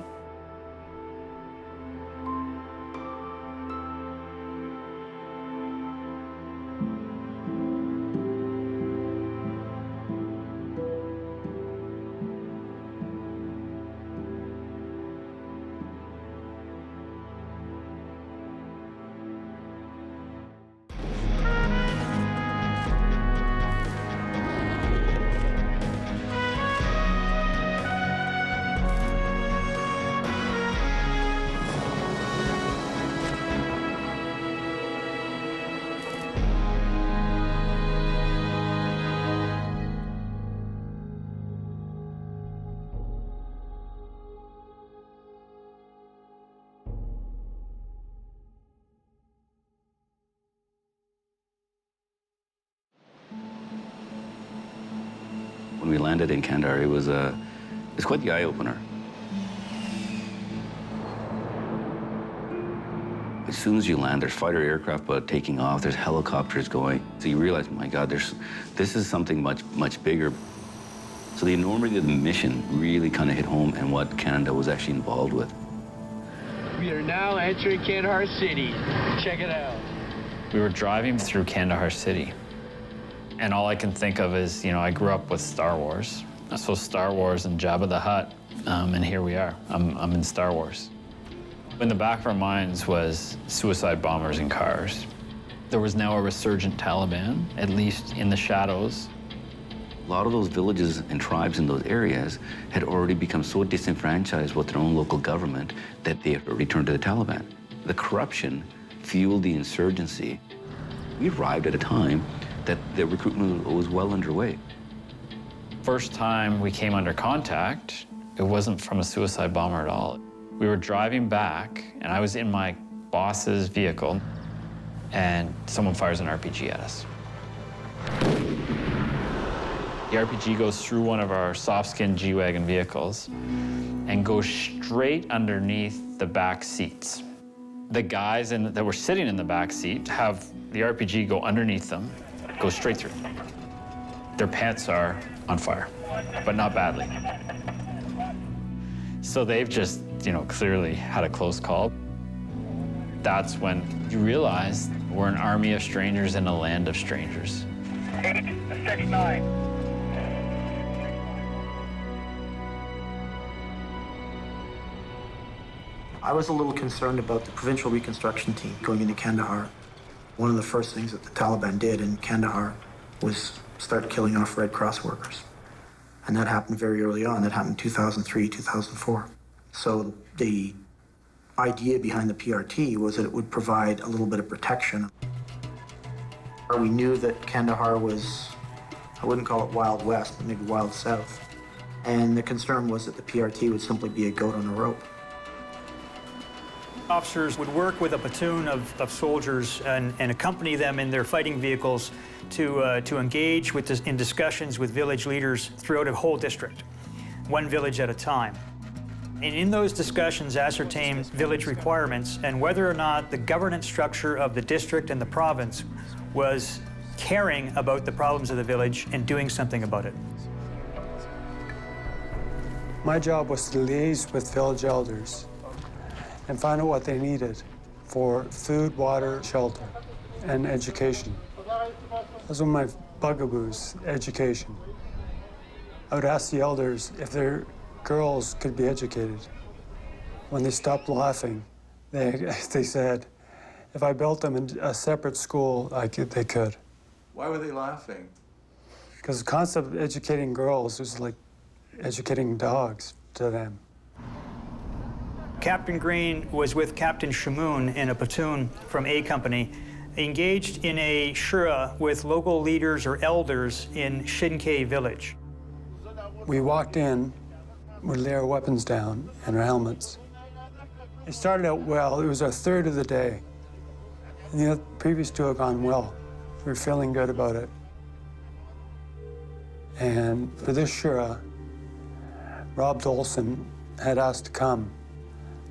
When we landed in Kandahar, it was quite the eye-opener. As soon as you land, there's fighter aircraft taking off, there's helicopters going. So you realize, my God, this is something much bigger. So the enormity of the mission really kind of hit home and what Canada was actually involved with. We are now entering Kandahar City. Check it out. We were driving through Kandahar City, and all I can think of is, I grew up with Star Wars. So Star Wars and Jabba the Hutt, and here we are. I'm in Star Wars. In the back of our minds was suicide bombers in cars. There was now a resurgent Taliban, at least in the shadows. A lot of those villages and tribes in those areas had already become so disenfranchised with their own local government that they had returned to the Taliban. The corruption fueled the insurgency. We arrived at a time that the recruitment was well underway. First time we came under contact, it wasn't from a suicide bomber at all. We were driving back, and I was in my boss's vehicle, and someone fires an RPG at us. The RPG goes through one of our soft-skin G-Wagon vehicles and goes straight underneath the back seats. The guys that were sitting in the back seat have the RPG go underneath them, go straight through. Their pants are on fire, but not badly. So they've just, clearly had a close call. That's when you realize we're an army of strangers in a land of strangers. 869. I was a little concerned about the Provincial Reconstruction Team going into Kandahar. One of the first things that the Taliban did in Kandahar was start killing off Red Cross workers. And that happened very early on. That happened in 2003, 2004. So the idea behind the PRT was that it would provide a little bit of protection. We knew that Kandahar was I wouldn't call it Wild West, but maybe Wild South. And the concern was that the PRT would simply be a goat on a rope. Officers would work with a platoon of soldiers and accompany them in their fighting vehicles to engage in discussions with village leaders throughout a whole district, one village at a time. And in those discussions, ascertain village requirements and whether or not the governance structure of the district and the province was caring about the problems of the village and doing something about it. My job was to liaise with village elders and find out what they needed for food, water, shelter, and education. Those were my bugaboos, education. I would ask the elders if their girls could be educated. When they stopped laughing, they said, if I built them in a separate school, they could. Why were they laughing? Because the concept of educating girls was like educating dogs to them. Captain Green was with Captain Shamoon in a platoon from A Company, engaged in a shura with local leaders or elders in Shinkay village. We walked in, we lay our weapons down and our helmets. It started out well. It was our third of the day. And the previous two had gone well. We were feeling good about it. And for this shura, Rob Dolson had asked to come.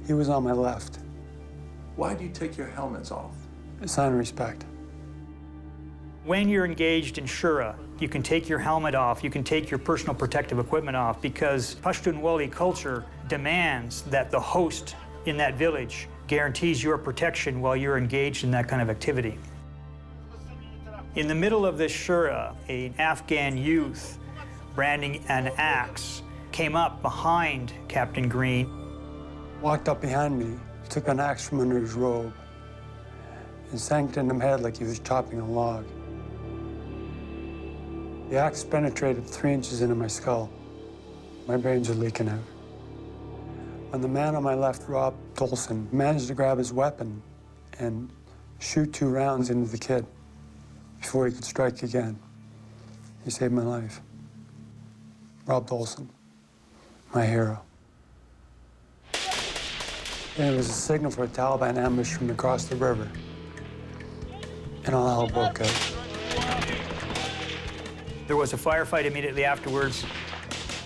He was on my left. Why do you take your helmets off? A sign of respect. When you're engaged in shura, you can take your helmet off, you can take your personal protective equipment off, because Pashtunwali culture demands that the host in that village guarantees your protection while you're engaged in that kind of activity. In the middle of this shura, an Afghan youth branding an axe came up behind Captain Green. Walked up behind me, took an axe from under his robe, and sank it in the head like he was chopping a log. The axe penetrated 3 inches into my skull. My brains are leaking out. When the man on my left, Rob Dolson, managed to grab his weapon and shoot 2 rounds into the kid before he could strike again, he saved my life. Rob Dolson, my hero. And it was a signal for a Taliban ambush from across the river. And all hell broke out. There was a firefight immediately afterwards.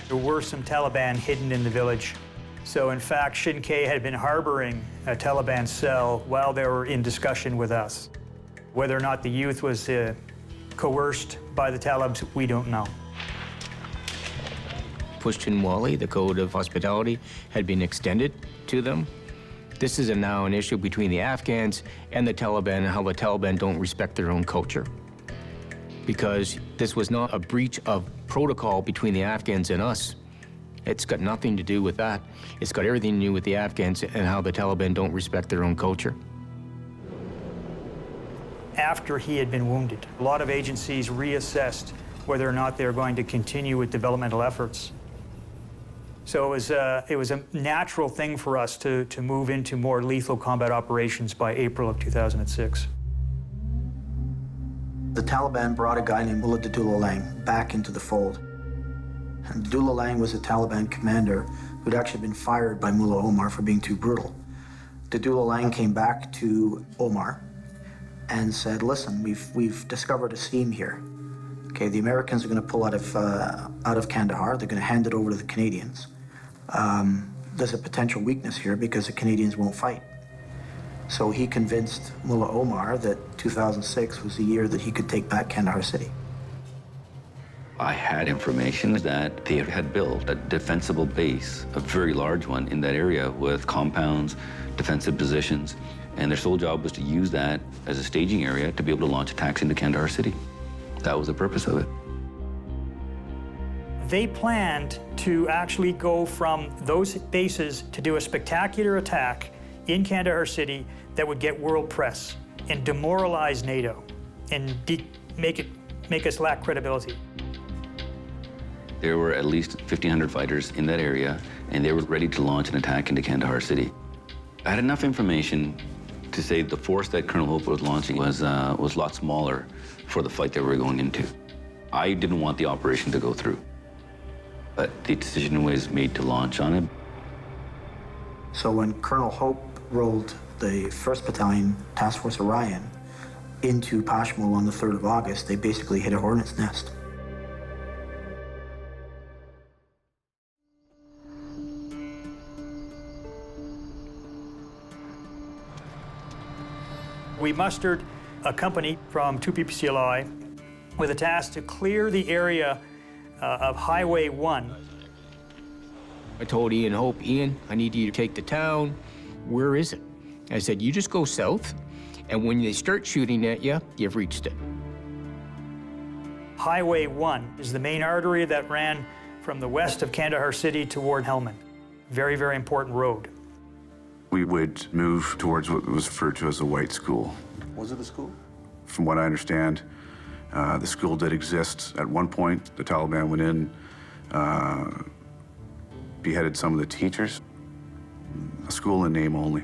There were some Taliban hidden in the village. So in fact, Shinkay had been harboring a Taliban cell while they were in discussion with us. Whether or not the youth was coerced by the Talibs, we don't know. Pashtunwali, the code of hospitality, had been extended to them. This is now an issue between the Afghans and the Taliban, and how the Taliban don't respect their own culture. Because this was not a breach of protocol between the Afghans and us. It's got nothing to do with that. It's got everything to do with the Afghans and how the Taliban don't respect their own culture. After he had been wounded, a lot of agencies reassessed whether or not they were going to continue with developmental efforts. So it was a natural thing for us to move into more lethal combat operations by April of 2006. The Taliban brought a guy named Mullah Dadullah Lang back into the fold. And Dadullah Lang was a Taliban commander who'd actually been fired by Mullah Omar for being too brutal. Dadullah Lang came back to Omar and said, listen, we've discovered a scheme here. Okay, the Americans are going to pull out of Kandahar. They're going to hand it over to the Canadians. There's a potential weakness here because the Canadians won't fight. So he convinced Mullah Omar that 2006 was the year that he could take back Kandahar City. I had information that they had built a defensible base, a very large one in that area with compounds, defensive positions, and their sole job was to use that as a staging area to be able to launch attacks into Kandahar City. That was the purpose of it. They planned to actually go from those bases to do a spectacular attack in Kandahar City that would get world press and demoralize NATO and make us lack credibility. There were at least 1,500 fighters in that area, and they were ready to launch an attack into Kandahar City. I had enough information to say the force that Colonel Hope was launching was a lot smaller for the fight that we were going into. I didn't want the operation to go through, but the decision was made to launch on it. So when Colonel Hope rolled the 1st Battalion Task Force Orion into Pashmul on the 3rd of August, they basically hit a hornet's nest. We mustered a company from 2 PPCLI with a task to clear the area of Highway 1. I told Ian Hope, Ian, I need you to take the town. Where is it? I said, you just go south, and when they start shooting at you, you've reached it. Highway 1 is the main artery that ran from the west of Kandahar City toward Helmand. Very, very important road. We would move towards what was referred to as a white school. Was it a school? From what I understand, the school did exist at one point. The Taliban went in, beheaded some of the teachers. A school in name only.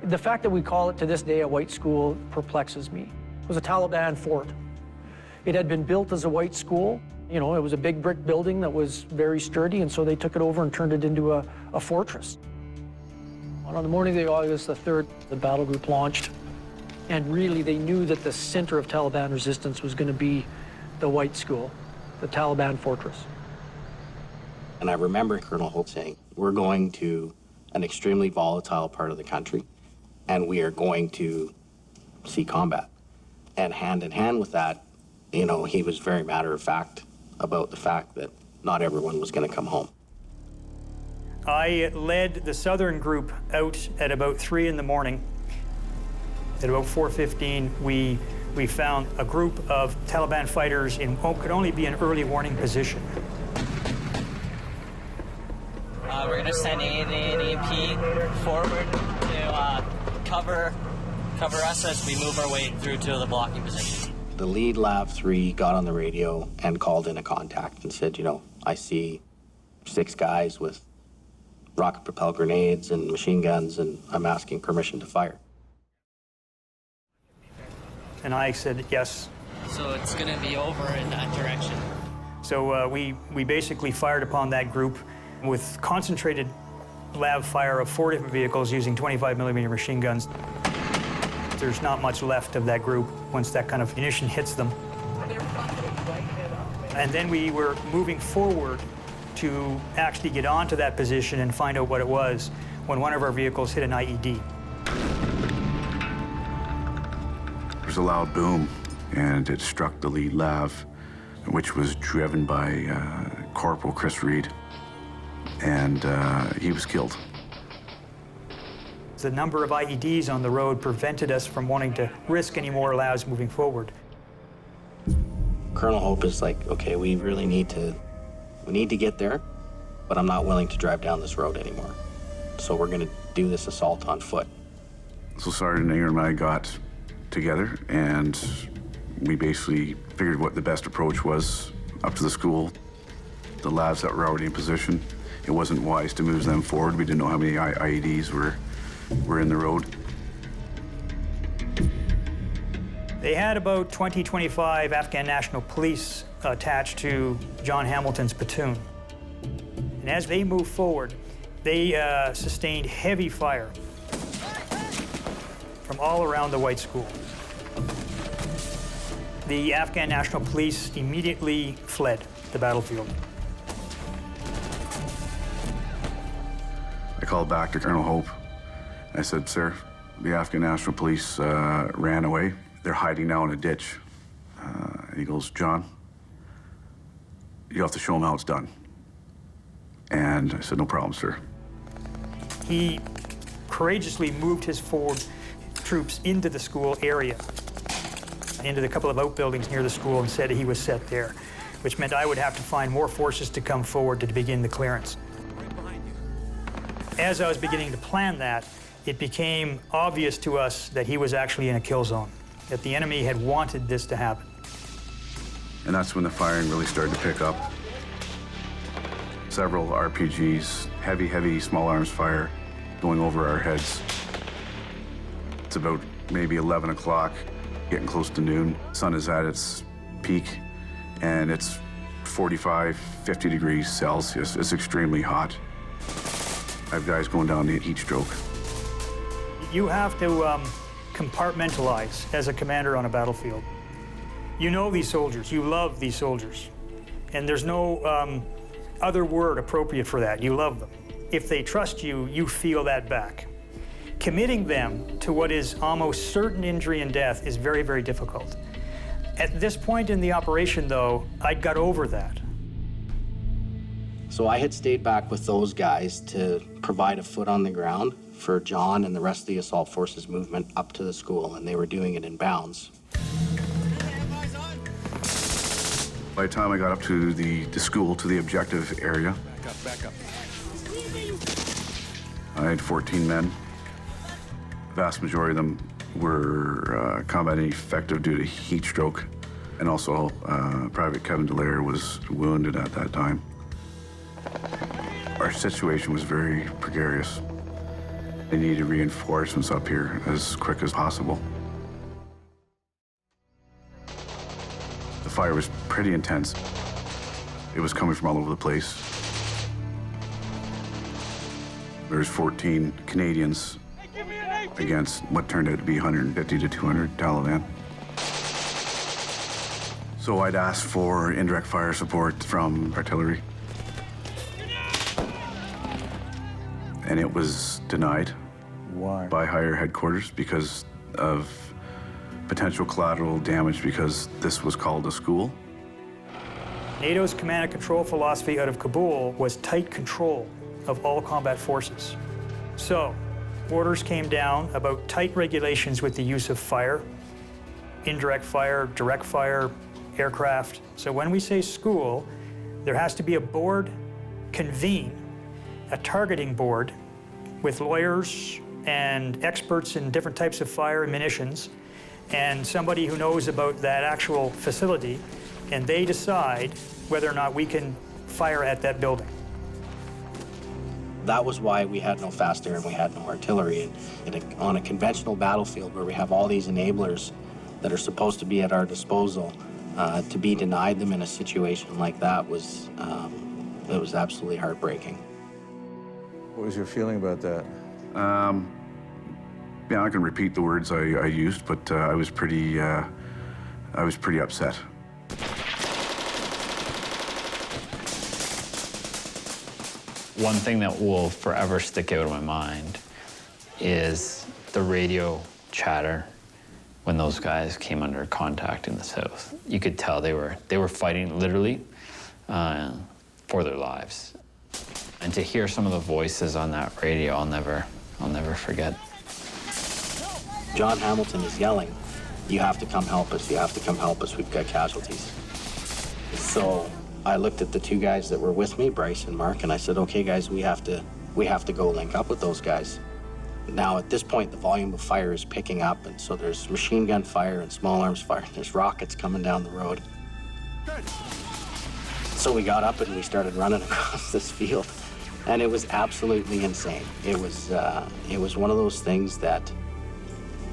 The fact that we call it to this day a white school perplexes me. It was a Taliban fort. It had been built as a white school. You know, it was a big brick building that was very sturdy, and so they took it over and turned it into a fortress. On the morning of August the 3rd, the battle group launched, and really they knew that the center of Taliban resistance was going to be the white school, the Taliban fortress. And I remember Colonel Hope saying, we're going to an extremely volatile part of the country, and we are going to see combat. And hand in hand with that, you know, he was very matter of fact about the fact that not everyone was going to come home. I led the southern group out at about 3 in the morning. At about 4:15, we found a group of Taliban fighters in what could only be an early warning position. We're going to send ANP forward to cover us as we move our way through to the blocking position. The lead Lav 3 got on the radio and called in a contact and said, you know, I see 6 guys with rocket-propelled grenades and machine guns, and I'm asking permission to fire. And I said yes. So it's going to be over in that direction. So we basically fired upon that group with concentrated Lav fire of 4 different vehicles using 25mm machine guns. There's not much left of that group once that kind of munition hits them. And then we were moving forward to actually get onto that position and find out what it was when one of our vehicles hit an IED. There was a loud boom, and it struck the lead Lav, which was driven by Corporal Chris Reed, and he was killed. The number of IEDs on the road prevented us from wanting to risk any more Lavs moving forward. Colonel Hope is like, okay, we really need to get there, but I'm not willing to drive down this road anymore. So we're going to do this assault on foot. So Sergeant Ayer and I got together, and we basically figured what the best approach was up to the school. The Lavs that were already in position, it wasn't wise to move them forward. We didn't know how many IEDs were in the road. They had about 25 Afghan National Police attached to John Hamilton's platoon. And as they moved forward, they sustained heavy fire from all around the White School. The Afghan National Police immediately fled the battlefield. I called back to Colonel Hope. I said, sir, the Afghan National Police ran away. They're hiding now in a ditch. And he goes, John, you have to show them how it's done. And I said, no problem, sir. He courageously moved his forward troops into the school area, into the couple of outbuildings near the school, and said he was set there, which meant I would have to find more forces to come forward to begin the clearance. As I was beginning to plan that, it became obvious to us that he was actually in a kill zone, that the enemy had wanted this to happen. And that's when the firing really started to pick up. Several RPGs, heavy small arms fire going over our heads. It's about maybe 11 o'clock, getting close to noon. Sun is at its peak, and it's 45, 50 degrees Celsius. It's extremely hot. I have guys going down to heat stroke. You have to compartmentalize as a commander on a battlefield. You know these soldiers, you love these soldiers, and there's no other word appropriate for that. You love them. If they trust you, you feel that back. Committing them to what is almost certain injury and death is very, very difficult. At this point in the operation, though, I got over that. So I had stayed back with those guys to provide a foot on the ground for John and the rest of the Assault Forces movement up to the school, and they were doing it in bounds. By the time I got up to the school, to the objective area, Back up. I had 14 men. The vast majority of them were combat ineffective due to heat stroke, and also Private Kevin Dallaire was wounded at that time. Our situation was very precarious. They needed reinforcements up here as quick as possible. The fire was pretty intense. It was coming from all over the place. There's 14 Canadians against what turned out to be 150 to 200 Taliban. So I'd asked for indirect fire support from artillery. And it was denied. Why? By higher headquarters because of potential collateral damage, because this was called a school. NATO's command and control philosophy out of Kabul was tight control of all combat forces. So, orders came down about tight regulations with the use of fire, indirect fire, direct fire, aircraft. So when we say school, there has to be a board convened, a targeting board with lawyers and experts in different types of fire and munitions, and somebody who knows about that actual facility, and they decide whether or not we can fire at that building. That was why we had no fast air and we had no artillery. And on a conventional battlefield where we have all these enablers that are supposed to be at our disposal, to be denied them in a situation like that was, it was absolutely heartbreaking. What was your feeling about that? Yeah, I can repeat the words I used, but I was pretty upset. One thing that will forever stick out in my mind is the radio chatter when those guys came under contact in the south. You could tell they were fighting literally for their lives. And to hear some of the voices on that radio, I'll never forget. John Hamilton is yelling, "You have to come help us, you have to come help us, we've got casualties." So I looked at the two guys that were with me, Bryce and Mark, and I said, "Okay guys, we have to go link up with those guys." Now at this point, the volume of fire is picking up, and so there's machine gun fire and small arms fire. There's rockets coming down the road. So we got up and we started running across this field, and it was absolutely insane. It was one of those things that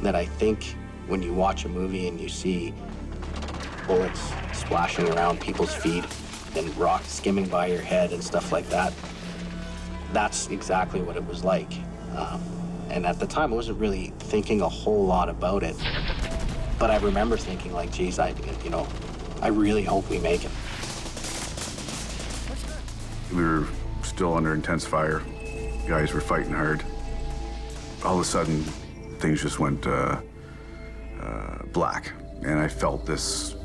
I think when you watch a movie and you see bullets splashing around people's feet and rocks skimming by your head and stuff like that, that's exactly what it was like. And at the time, I wasn't really thinking a whole lot about it, but I remember thinking like, geez, I really hope we make it. We were still under intense fire. Guys were fighting hard. All of a sudden, things just went black, and I felt this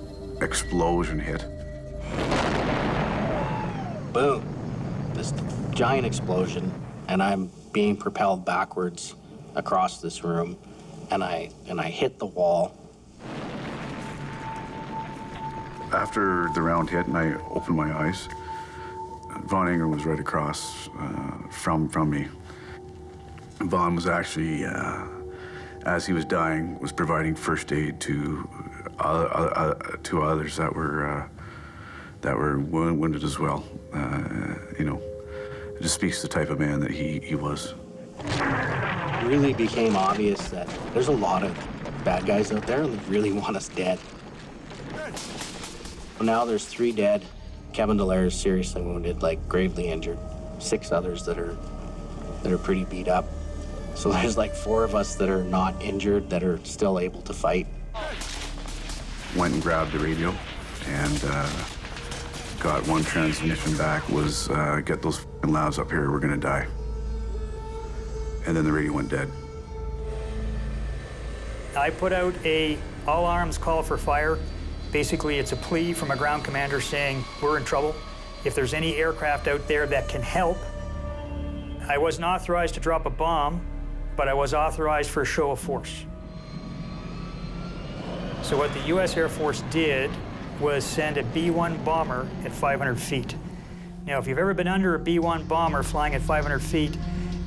explosion hit. Boom, this giant explosion, and I'm being propelled backwards across this room, and I hit the wall. After the round hit and I opened my eyes, Von Ingram was right across from me. Von was actually, as he was dying, was providing first aid to others that were wounded as well. It just speaks to the type of man that he was. It really became obvious that there's a lot of bad guys out there and they really want us dead. Now there's 3 dead. Kevin Dallaire is seriously wounded, like gravely injured. 6 others that are pretty beat up. So there's like 4 of us that are not injured, that are still able to fight. Went and grabbed the radio and got one transmission back, was get those f***ing labs up here, we're gonna die. And then the radio went dead. I put out a all arms call for fire. Basically, it's a plea from a ground commander saying, we're in trouble. If there's any aircraft out there that can help. I wasn't authorized to drop a bomb, but I was authorized for a show of force. So what the US Air Force did was send a B-1 bomber at 500 feet. Now, if you've ever been under a B-1 bomber flying at 500 feet,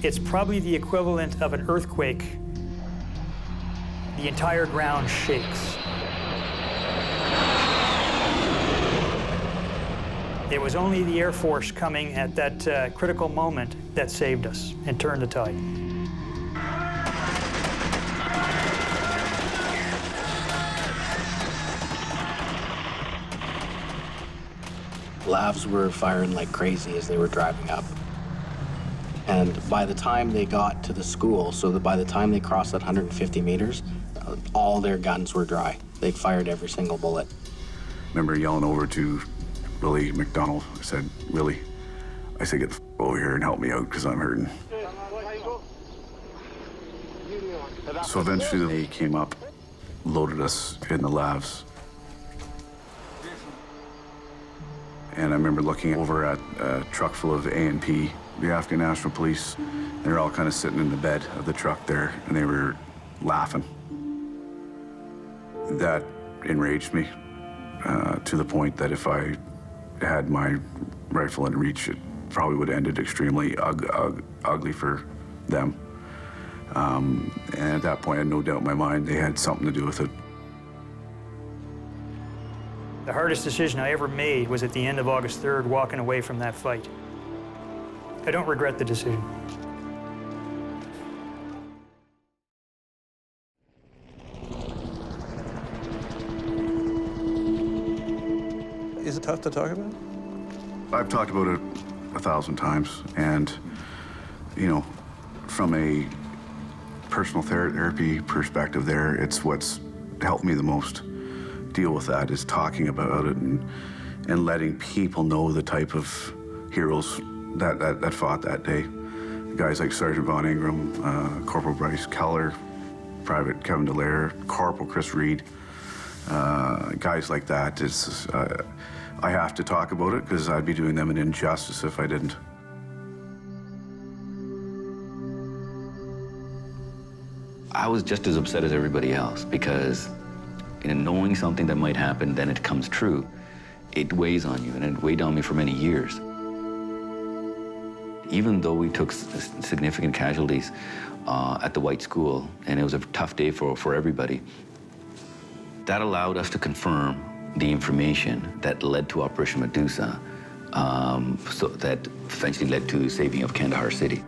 it's probably the equivalent of an earthquake. The entire ground shakes. It was only the Air Force coming at that critical moment that saved us and turned the tide. Labs were firing like crazy as they were driving up. And by the time they got to the school, so that by the time they crossed that 150 meters, all their guns were dry. They'd fired every single bullet. Remember yelling over to Willie McDonald. I said, Willie, I said, get the f over here and help me out because I'm hurting. So eventually they came up, loaded us in the labs. And I remember looking over at a truck full of A&P, the Afghan National Police. They were all kind of sitting in the bed of the truck there, and they were laughing. That enraged me to the point that if I had my rifle in reach, it probably would have ended extremely ugly for them. And at that point, I had no doubt in my mind they had something to do with it. The hardest decision I ever made was at the end of August 3rd, walking away from that fight. I don't regret the decision. Is it tough to talk about? I've talked about it 1,000 times, and, you know, from a personal therapy perspective there, it's what's helped me the most deal with that, is talking about it and letting people know the type of heroes that fought that day. Guys like Sergeant Von Ingram, Corporal Bryce Keller, Private Kevin Dallaire, Corporal Chris Reed, guys like that. I have to talk about it because I'd be doing them an injustice if I didn't. I was just as upset as everybody else because in knowing something that might happen, then it comes true, it weighs on you, and it weighed on me for many years. Even though we took significant casualties at the White School, and it was a tough day for everybody, that allowed us to confirm the information that led to Operation Medusa, so that eventually led to the saving of Kandahar City.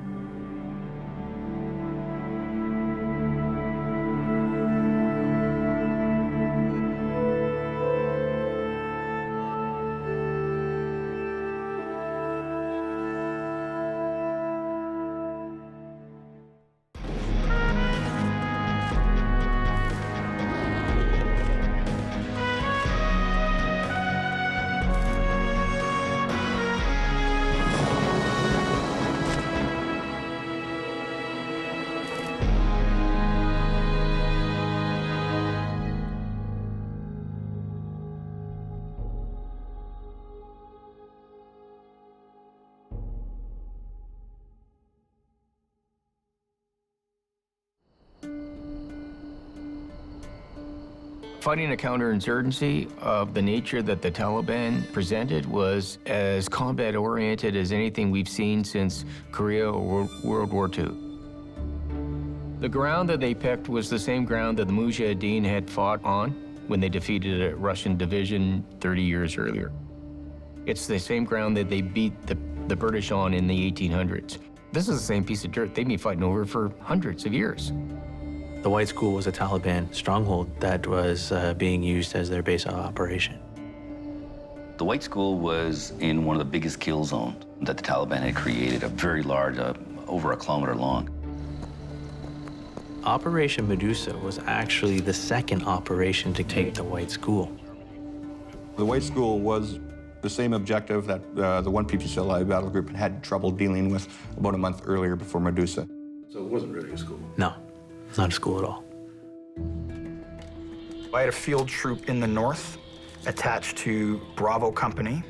Fighting a counterinsurgency of the nature that the Taliban presented was as combat-oriented as anything we've seen since Korea or World War II. The ground that they picked was the same ground that the Mujahideen had fought on when they defeated a Russian division 30 years earlier. It's the same ground that they beat the British on in the 1800s. This is the same piece of dirt they've been fighting over for hundreds of years. The White School was a Taliban stronghold that was being used as their base of operation. The White School was in one of the biggest kill zones that the Taliban had created, a very large, over a kilometer long. Operation Medusa was actually the second operation to take the White School. The White School was the same objective that the 1 PPCLI battle group had trouble dealing with about a month earlier before Medusa. So it wasn't really a school? No, not a school at all. I had a field troop in the north attached to Bravo Company,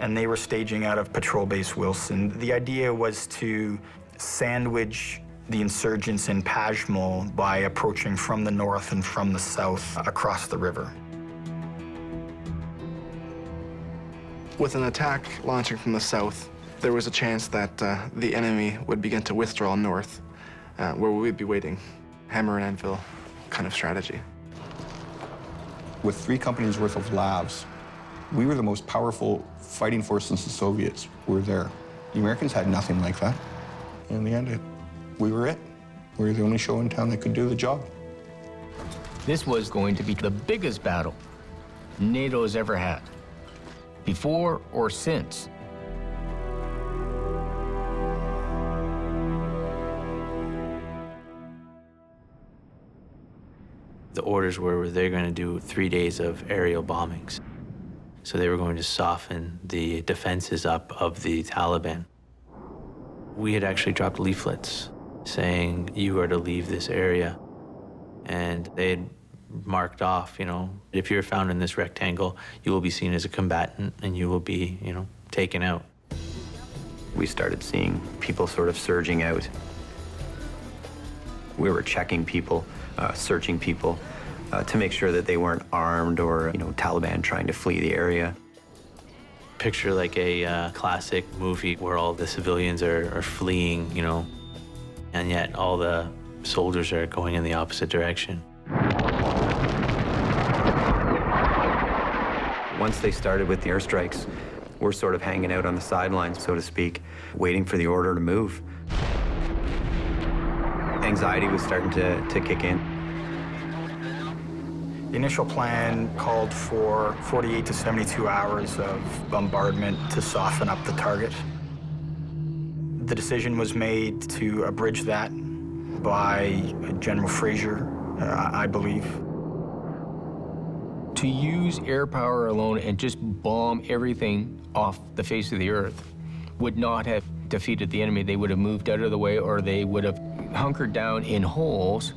and they were staging out of Patrol Base Wilson. The idea was to sandwich the insurgents in Pajmal by approaching from the north and from the south across the river. With an attack launching from the south, there was a chance that the enemy would begin to withdraw north, where we'd be waiting. Hammer and anvil kind of strategy. With 3 companies worth of labs, we were the most powerful fighting force since the Soviets were there. The Americans had nothing like that. In the end, we were it. We were the only show in town that could do the job. This was going to be the biggest battle NATO has ever had, before or since. The orders were they're going to do 3 days of aerial bombings. So they were going to soften the defenses up of the Taliban. We had actually dropped leaflets saying, you are to leave this area. And they had marked off, if you're found in this rectangle, you will be seen as a combatant and you will be, taken out. We started seeing people sort of surging out. We were checking people, searching people to make sure that they weren't armed or, Taliban trying to flee the area. Picture like a classic movie where all the civilians are fleeing, and yet all the soldiers are going in the opposite direction. Once they started with the airstrikes, we're sort of hanging out on the sidelines, so to speak, waiting for the order to move. Anxiety was starting to kick in. The initial plan called for 48 to 72 hours of bombardment to soften up the target. The decision was made to abridge that by General Fraser, I believe. To use air power alone and just bomb everything off the face of the earth would not have defeated the enemy. They would have moved out of the way, or they would have hunkered down in holes,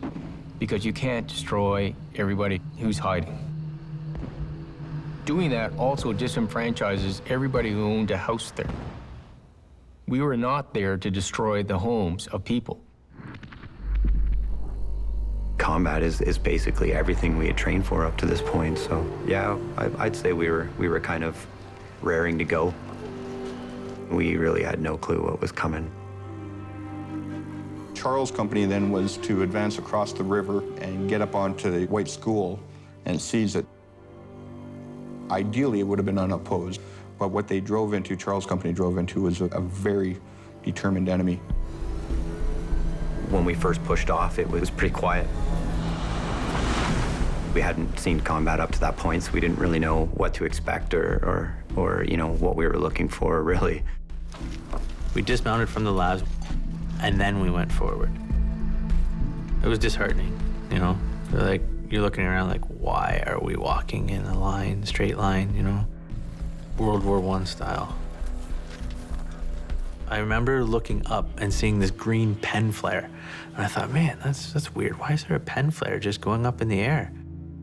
because you can't destroy everybody who's hiding. Doing that also disenfranchises everybody who owned a house there. We were not there to destroy the homes of people. Combat is basically everything we had trained for up to this point. So yeah, I'd say we were kind of raring to go. We really had no clue what was coming. Charles' company then was to advance across the river and get up onto the White School and seize it. Ideally, it would have been unopposed, but what they drove into, Charles' company drove into, was a very determined enemy. When we first pushed off, it was pretty quiet. We hadn't seen combat up to that point, so we didn't really know what to expect or what we were looking for, really. We dismounted from the labs, and then we went forward. It was disheartening, Like, you're looking around like, why are we walking in a line, straight line, World War I style. I remember looking up and seeing this green pen flare. And I thought, man, that's weird. Why is there a pen flare just going up in the air?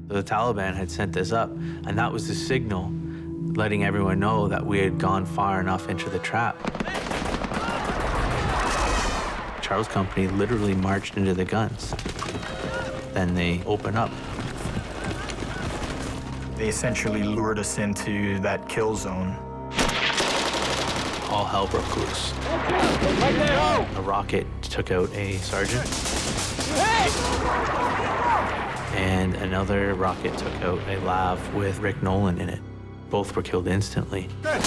The Taliban had sent this up, and that was the signal letting everyone know that we had gone far enough into the trap. Charles' company literally marched into the guns. Then they open up. They essentially lured us into that kill zone. All hell broke loose. A rocket took out a sergeant. And another rocket took out a lav with Rick Nolan in it. Both were killed instantly. That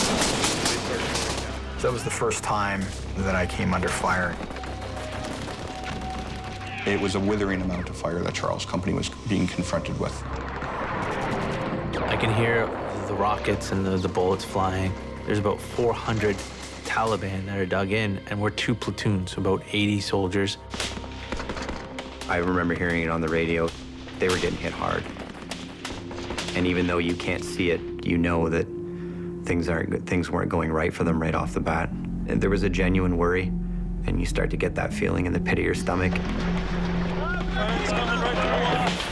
was the first time that I came under fire. It was a withering amount of fire that Charles' company was being confronted with. I can hear the rockets and the bullets flying. There's about 400 Taliban that are dug in, and we're 2 platoons, about 80 soldiers. I remember hearing it on the radio. They were getting hit hard. And even though you can't see it, you know that things weren't going right for them right off the bat. And there was a genuine worry, and you start to get that feeling in the pit of your stomach.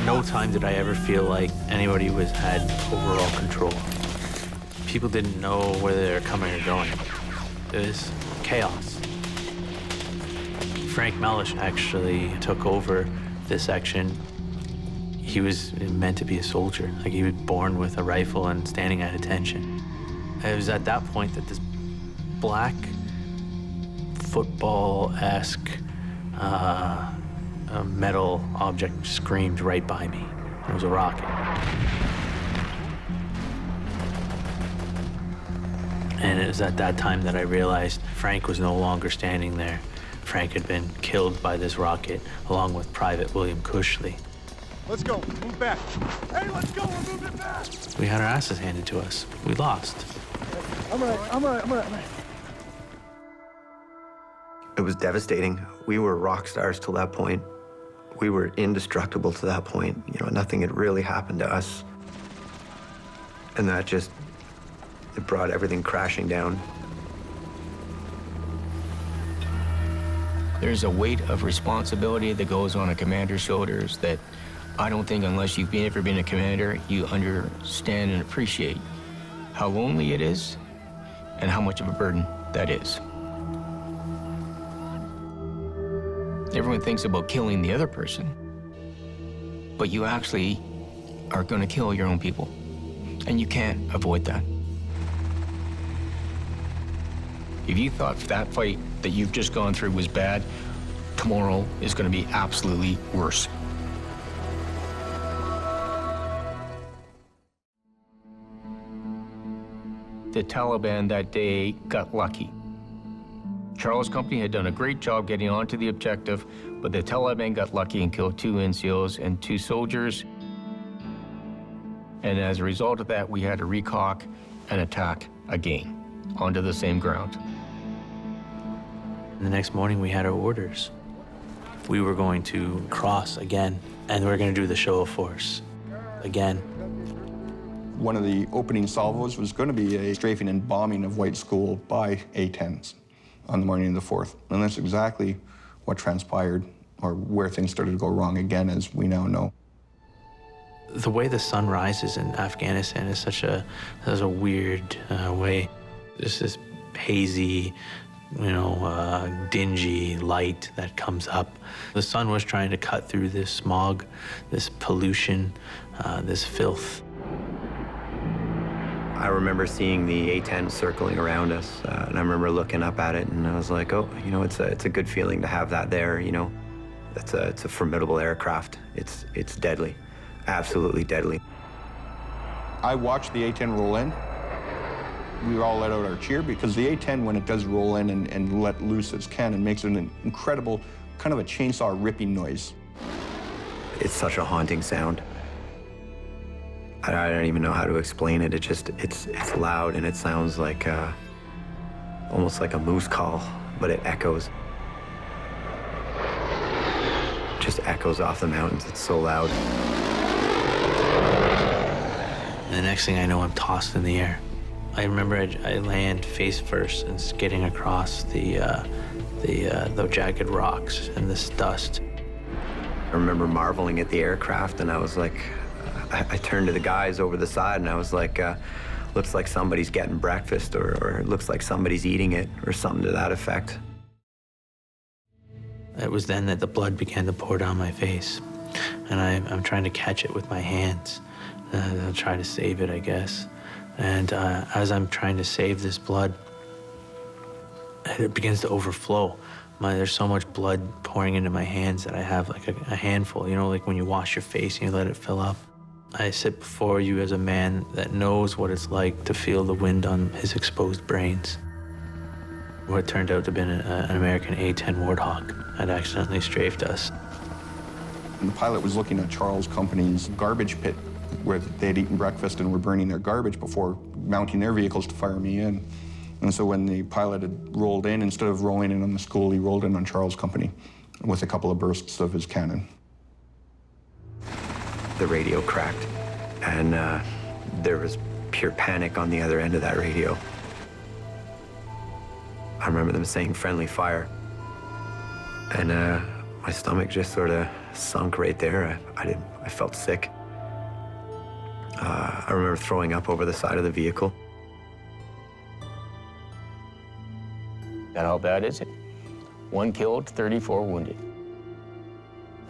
No time did I ever feel like anybody had overall control. People didn't know whether they were coming or going. It was chaos. Frank Mellish actually took over this section. He was meant to be a soldier. Like, he was born with a rifle and standing at attention. It was at that point that this black football-esque metal object screamed right by me. It was a rocket. And it was at that time that I realized Frank was no longer standing there. Frank had been killed by this rocket, along with Private William Cushley. Let's go, move back. Hey, let's go, we're moving back. We had our asses handed to us. We lost. I'm all right. It was devastating. We were rock stars till that point. We were indestructible to that point. You know, nothing had really happened to us. And that just, it brought everything crashing down. There's a weight of responsibility that goes on a commander's shoulders that I don't think, unless you've ever been a commander, you understand and appreciate how lonely it is and how much of a burden that is. Everyone thinks about killing the other person, but you actually are going to kill your own people, and you can't avoid that. If you thought that fight that you've just gone through was bad, tomorrow is going to be absolutely worse. The Taliban that day got lucky. Charles' company had done a great job getting onto the objective, but the Taliban got lucky and killed 2 NCOs and 2 soldiers. And as a result of that, we had to recock and attack again onto the same ground. The next morning, we had our orders. We were going to cross again, and we were going to do the show of force again. One of the opening salvos was going to be a strafing and bombing of White School by A-10s on the morning of the 4th. And that's exactly what transpired, or where things started to go wrong again, as we now know. The way the sun rises in Afghanistan is such a weird way. There's this hazy, dingy light that comes up. The sun was trying to cut through this smog, this pollution, this filth. I remember seeing the A-10 circling around us, and I remember looking up at it, and I was like, oh, it's a good feeling to have that there, It's a formidable aircraft. It's deadly, absolutely deadly. I watched the A-10 roll in. We all let out our cheer, because the A-10, when it does roll in and let loose its cannon, makes an incredible, kind of a chainsaw ripping noise. It's such a haunting sound. I don't even know how to explain it. It's loud, and it sounds like almost like a moose call, but it echoes. Just echoes off the mountains. It's so loud. And the next thing I know, I'm tossed in the air. I remember I land face first and skidding across the jagged rocks and this dust. I remember marveling at the aircraft, and I was like, I turned to the guys over the side, and I was like, looks like somebody's getting breakfast, or it looks like somebody's eating it, or something to that effect. It was then that the blood began to pour down my face, and I'm trying to catch it with my hands. I'll try to save it, I guess. And as I'm trying to save this blood, it begins to overflow. There's so much blood pouring into my hands that I have like a handful, like when you wash your face and you let it fill up. I sit before you as a man that knows what it's like to feel the wind on his exposed brains. What turned out to have been an American A-10 Warthog had accidentally strafed us. And the pilot was looking at Charles' company's garbage pit where they had eaten breakfast and were burning their garbage before mounting their vehicles to fire me in. And so when the pilot had rolled in, instead of rolling in on the school, he rolled in on Charles Company with a couple of bursts of his cannon. The radio cracked, and there was pure panic on the other end of that radio. I remember them saying friendly fire, and my stomach just sort of sunk right there. I felt sick. I remember throwing up over the side of the vehicle. And how bad is it? 1 killed, 34 wounded.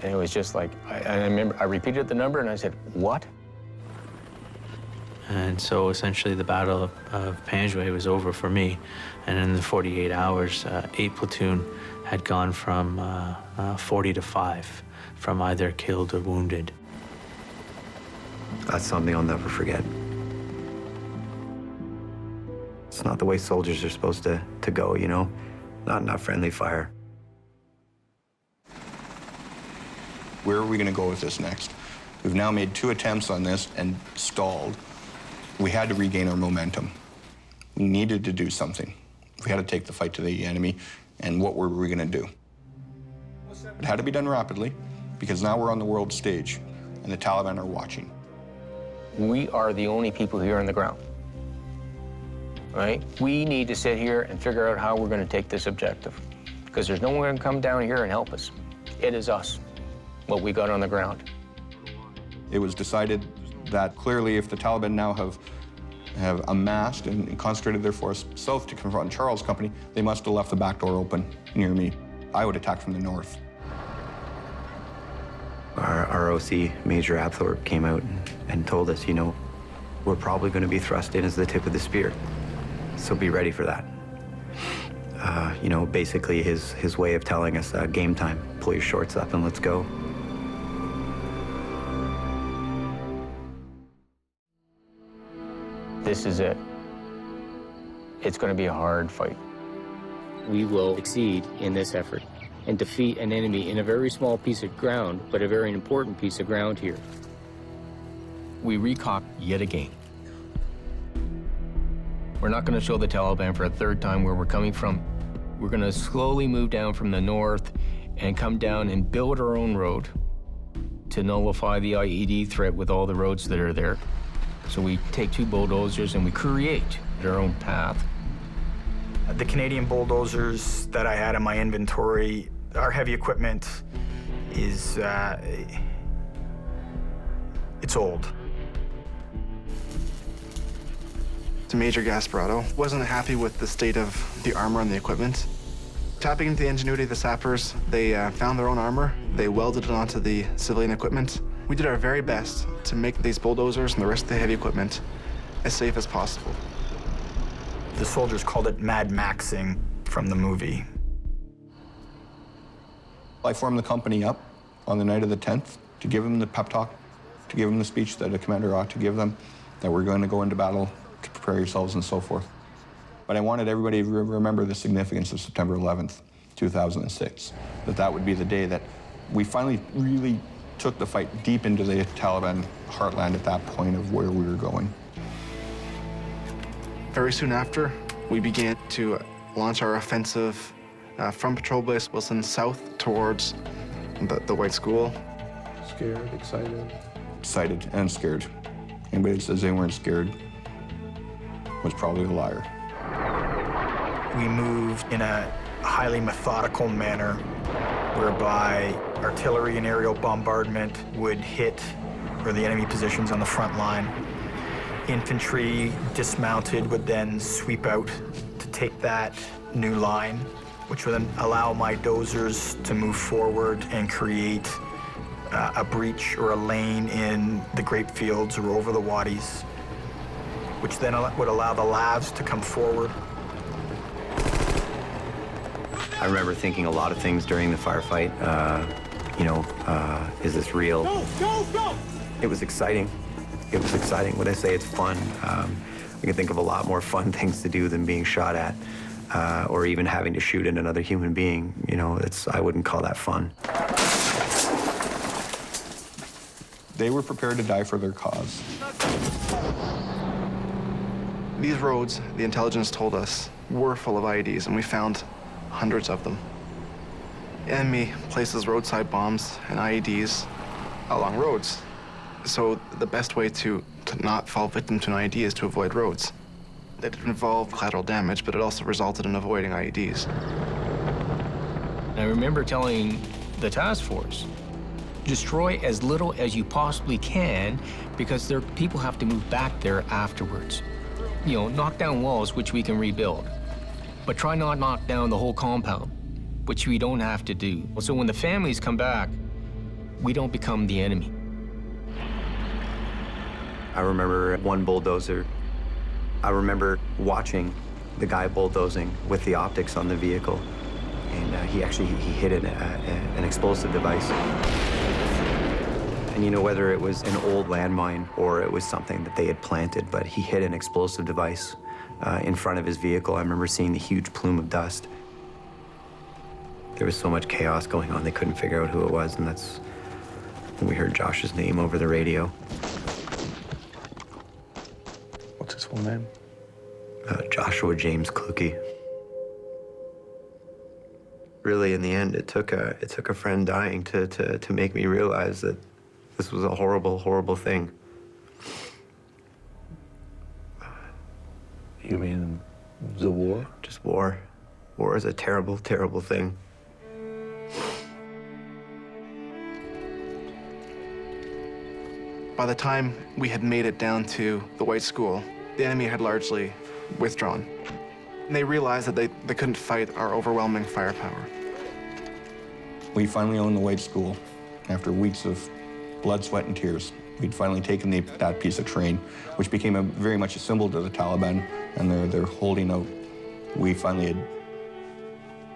And it was just like, I remember I repeated the number and I said, what? And so essentially the Battle of Panjwai was over for me. And in the 48 hours, 8 platoon had gone from 40 to 5 from either killed or wounded. That's something I'll never forget. It's not the way soldiers are supposed to go, you know? Not friendly fire. Where are we going to go with this next? We've now made 2 attempts on this and stalled. We had to regain our momentum. We needed to do something. We had to take the fight to the enemy, and what were we going to do? It had to be done rapidly, because now we're on the world stage, and the Taliban are watching. We are the only people here on the ground, right? We need to sit here and figure out how we're going to take this objective, because there's no one going to come down here and help us. It is us, what we got on the ground. It was decided that clearly if the Taliban now have amassed and concentrated their force south to confront Charles Company, they must have left the back door open near me. I would attack from the north. Our OC, Major Abthorpe, came out and told us, you know, we're probably going to be thrust in as the tip of the spear, so be ready for that. You know, basically his way of telling us, game time, pull your shorts up and let's go. This is it. It's going to be a hard fight. We will succeed in this effort and defeat an enemy in a very small piece of ground, but a very important piece of ground here. We recock yet again. We're not going to show the Taliban for a third time where we're coming from. We're going to slowly move down from the north and come down and build our own road to nullify the IED threat with all the roads that are there. So we take 2 bulldozers and we create our own path. The Canadian bulldozers that I had in my inventory, our heavy equipment is, it's old. Major Gasparotto wasn't happy with the state of the armor and the equipment. Tapping into the ingenuity of the sappers, they found their own armor. They welded it onto the civilian equipment. We did our very best to make these bulldozers and the rest of the heavy equipment as safe as possible. The soldiers called it Mad Maxing from the movie. I formed the company up on the night of the 10th to give them the pep talk, to give them the speech that a commander ought to give them, that we're going to go into battle, to prepare yourselves and so forth. But I wanted everybody to remember the significance of September 11th, 2006, that would be the day that we finally really took the fight deep into the Taliban heartland at that point of where we were going. Very soon after, we began to launch our offensive from Patrol Base Wilson south towards the White School. Scared, excited? Excited and scared. Anybody that says they weren't scared was probably a liar. We moved in a highly methodical manner whereby artillery and aerial bombardment would hit the enemy positions on the front line. Infantry dismounted would then sweep out to take that new line, which would then allow my dozers to move forward and create a breach or a lane in the grape fields or over the wadis, which then would allow the lavs to come forward. I remember thinking a lot of things during the firefight. You know, is this real? Go, go, go! It was exciting. It was exciting. When I say it's fun, I can think of a lot more fun things to do than being shot at, or even having to shoot at another human being. You know, I wouldn't call that fun. They were prepared to die for their cause. These roads, the intelligence told us, were full of IEDs, and we found hundreds of them. The enemy places roadside bombs and IEDs along roads. So the best way to not fall victim to an IED is to avoid roads. It involved collateral damage, but it also resulted in avoiding IEDs. I remember telling the task force, destroy as little as you possibly can, because people have to move back there afterwards. You know, knock down walls, which we can rebuild, but try not knock down the whole compound, which we don't have to do. So when the families come back, we don't become the enemy. I remember one bulldozer. I remember watching the guy bulldozing with the optics on the vehicle, and he hit an explosive device. And you know, whether it was an old landmine or it was something that they had planted, but he hit an explosive device in front of his vehicle. I remember seeing the huge plume of dust. There was so much chaos going on, they couldn't figure out who it was, and that's when we heard Josh's name over the radio. What's his full name? Joshua James Kluge. Really, in the end, it took a friend dying to make me realize that this was a horrible, horrible thing. You mean the war? Just war. War is a terrible, terrible thing. By the time we had made it down to the White School, the enemy had largely withdrawn. And they realized that they couldn't fight our overwhelming firepower. We finally owned the White School after weeks of blood, sweat, and tears. We'd finally taken that piece of terrain, which became very much a symbol to the Taliban, and they're holding out. We finally had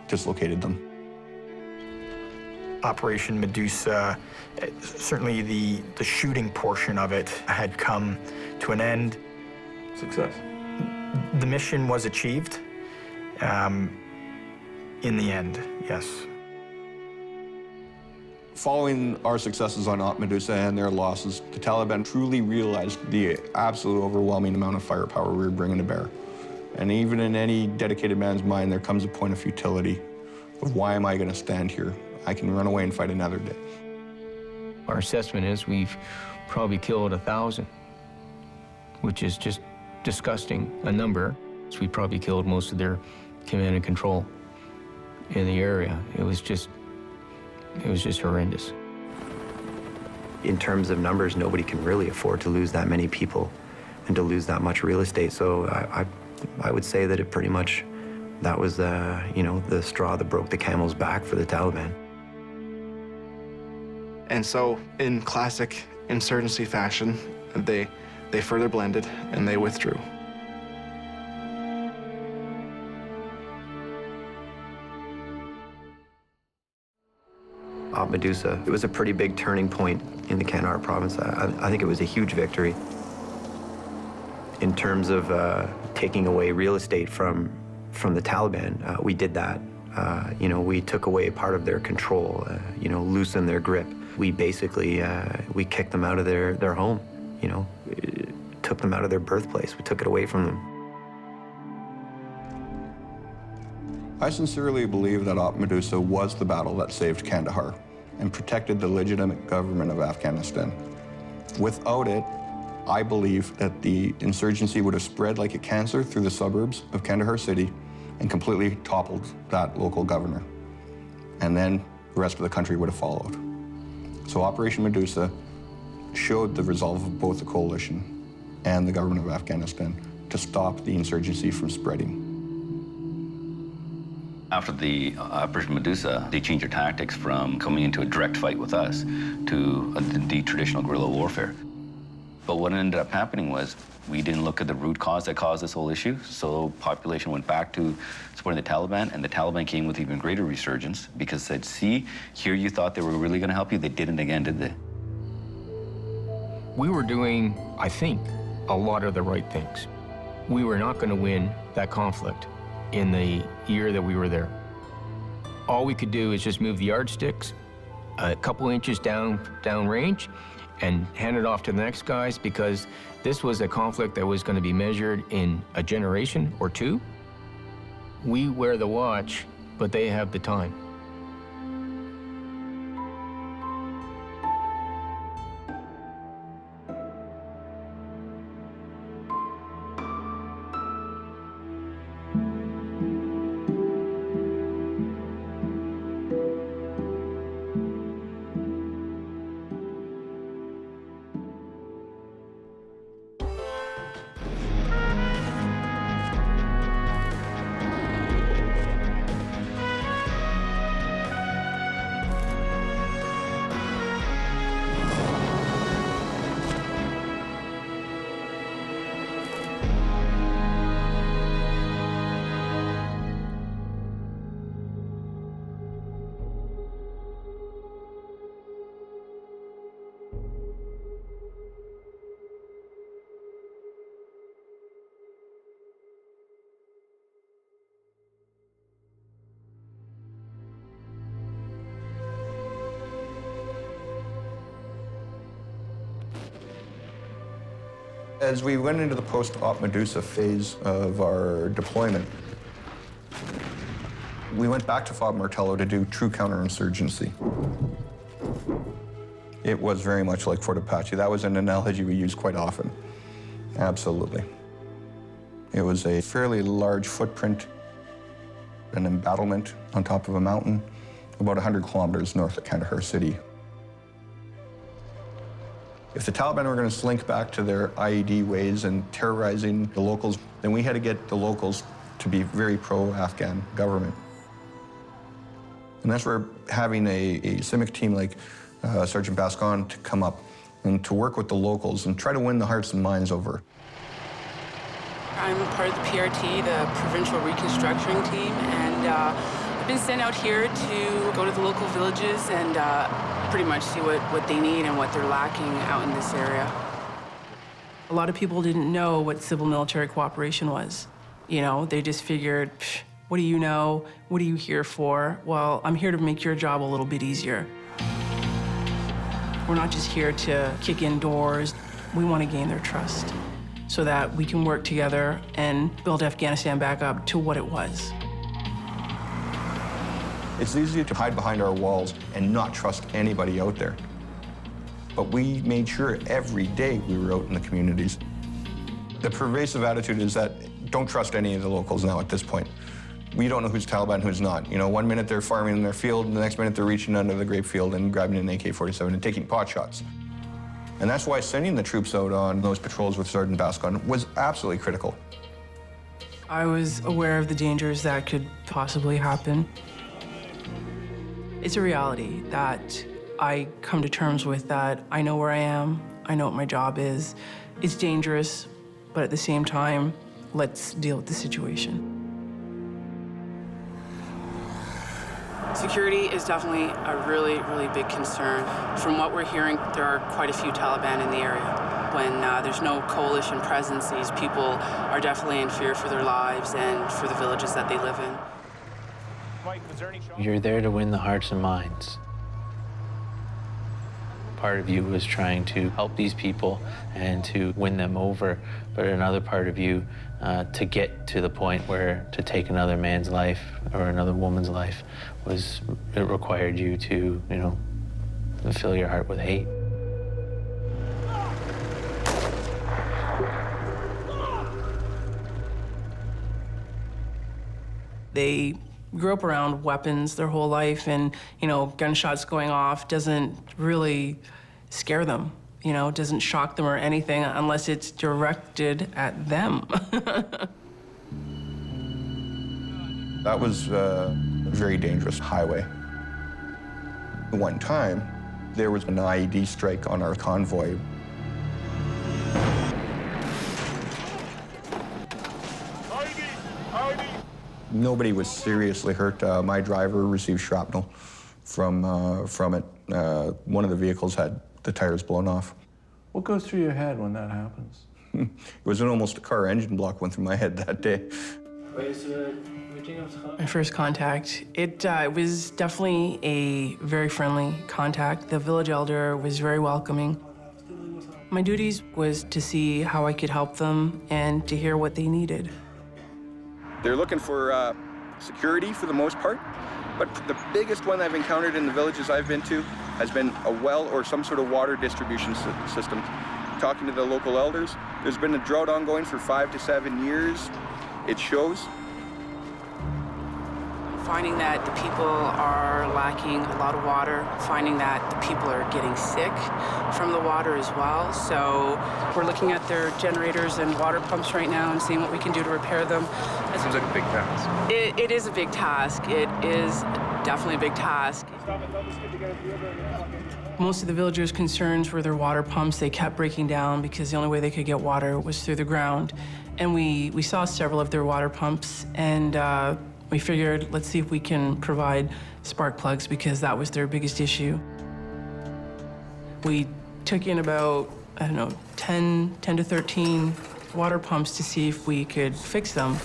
dislocated them. Operation Medusa, certainly the shooting portion of it had come to an end. Success. The mission was achieved in the end, yes. Following our successes on Op Medusa and their losses, the Taliban truly realized the absolute overwhelming amount of firepower we were bringing to bear. And even in any dedicated man's mind, there comes a point of futility of why am I going to stand here? I can run away and fight another day. Our assessment is we've probably killed 1,000, which is just disgusting a number. So we probably killed most of their command and control in the area. It was just horrendous. In terms of numbers, nobody can really afford to lose that many people and to lose that much real estate. So I would say that it pretty much, that was the straw that broke the camel's back for the Taliban. And so, in classic insurgency fashion, they further blended and they withdrew. Op Medusa, it was a pretty big turning point in the Kandahar province. I think it was a huge victory in terms of taking away real estate from the Taliban. We did that. We took away part of their control, loosened their grip. We basically, we kicked them out of their home, took them out of their birthplace. We took it away from them. I sincerely believe that Op Medusa was the battle that saved Kandahar and protected the legitimate government of Afghanistan. Without it, I believe that the insurgency would have spread like a cancer through the suburbs of Kandahar city and completely toppled that local governor. And then the rest of the country would have followed. So Operation Medusa showed the resolve of both the coalition and the government of Afghanistan to stop the insurgency from spreading. After the Operation Medusa, they changed their tactics from coming into a direct fight with us to the traditional guerrilla warfare. But what ended up happening was we didn't look at the root cause that caused this whole issue, so population went back to supporting the Taliban, and the Taliban came with even greater resurgence because said, see, here you thought they were really going to help you, they didn't again, did they? We were doing, I think, a lot of the right things. We were not going to win that conflict in the year that we were there. All we could do is just move the yardsticks a couple inches down range, and hand it off to the next guys, because this was a conflict that was going to be measured in a generation or two. We wear the watch, but they have the time. As we went into the post-op Medusa phase of our deployment, we went back to Fort Martello to do true counterinsurgency. It was very much like Fort Apache. That was an analogy we used quite often. Absolutely. It was a fairly large footprint, an embattlement on top of a mountain, about 100 kilometers north of Kandahar city. If the Taliban were going to slink back to their IED ways and terrorizing the locals, then we had to get the locals to be very pro-Afghan government. And that's where having a CIMIC team like Sergeant Bascon to come up and to work with the locals and try to win the hearts and minds over. I'm part of the PRT, the Provincial Reconstruction Team, and I've been sent out here to go to the local villages and pretty much see what they need and what they're lacking out in this area. A lot of people didn't know what civil-military cooperation was. You know, they just figured, what do you know? What are you here for? Well, I'm here to make your job a little bit easier. We're not just here to kick in doors. We want to gain their trust so that we can work together and build Afghanistan back up to what it was. It's easy to hide behind our walls and not trust anybody out there. But we made sure every day we were out in the communities. The pervasive attitude is that don't trust any of the locals now at this point. We don't know who's Taliban, who's not. You know, one minute they're farming in their field, and the next minute they're reaching under the grape field and grabbing an AK-47 and taking pot shots. And that's why sending the troops out on those patrols with Sergeant Bascon was absolutely critical. I was aware of the dangers that could possibly happen. It's a reality that I come to terms with, that I know where I am, I know what my job is. It's dangerous, but at the same time, let's deal with the situation. Security is definitely a really, really big concern. From what we're hearing, there are quite a few Taliban in the area. When there's no coalition presence, these people are definitely in fear for their lives and for the villages that they live in. You're there to win the hearts and minds. Part of you is trying to help these people and to win them over, but another part of you to get to the point where to take another man's life or another woman's life it required you to, you know, fill your heart with hate. They grew up around weapons their whole life, and, you know, gunshots going off doesn't really scare them, you know, doesn't shock them or anything unless it's directed at them. That was a very dangerous highway. One time, there was an IED strike on our convoy. Nobody was seriously hurt. My driver received shrapnel from it. One of the vehicles had the tires blown off. What goes through your head when that happens? It was almost a car engine block went through my head that day. My first contact, it was definitely a very friendly contact. The village elder was very welcoming. My duties was to see how I could help them and to hear what they needed. They're looking for security for the most part, but the biggest one I've encountered in the villages I've been to has been a well or some sort of water distribution system. Talking to the local elders, there's been a drought ongoing for 5 to 7 years. It shows. Finding that the people are lacking a lot of water, finding that the people are getting sick from the water as well. So we're looking at their generators and water pumps right now and seeing what we can do to repair them. It seems like a big task. It is a big task. It is definitely a big task. Most of the villagers' concerns were their water pumps. They kept breaking down because the only way they could get water was through the ground. And we saw several of their water pumps, and we figured, let's see if we can provide spark plugs because that was their biggest issue. We took in about, I don't know, 10 to 13 water pumps to see if we could fix them.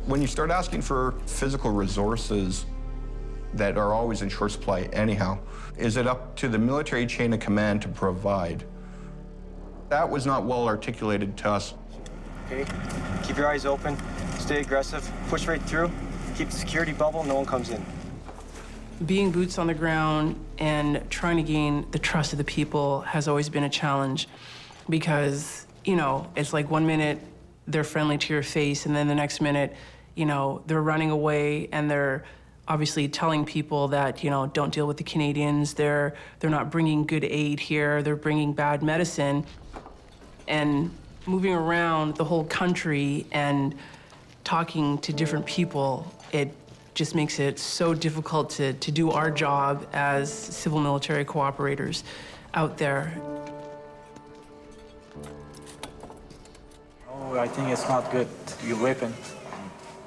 When you start asking for physical resources that are always in short supply anyhow, is it up to the military chain of command to provide? That was not well articulated to us. Okay, keep your eyes open, stay aggressive, push right through, keep the security bubble, no one comes in. Being boots on the ground and trying to gain the trust of the people has always been a challenge because, you know, it's like 1 minute they're friendly to your face and then the next minute, you know, they're running away and they're obviously telling people that, you know, don't deal with the Canadians. They're not bringing good aid here. They're bringing bad medicine. And moving around the whole country and talking to different people, it just makes it so difficult to do our job as civil military cooperators out there. Oh, I think it's not good. Your weapon.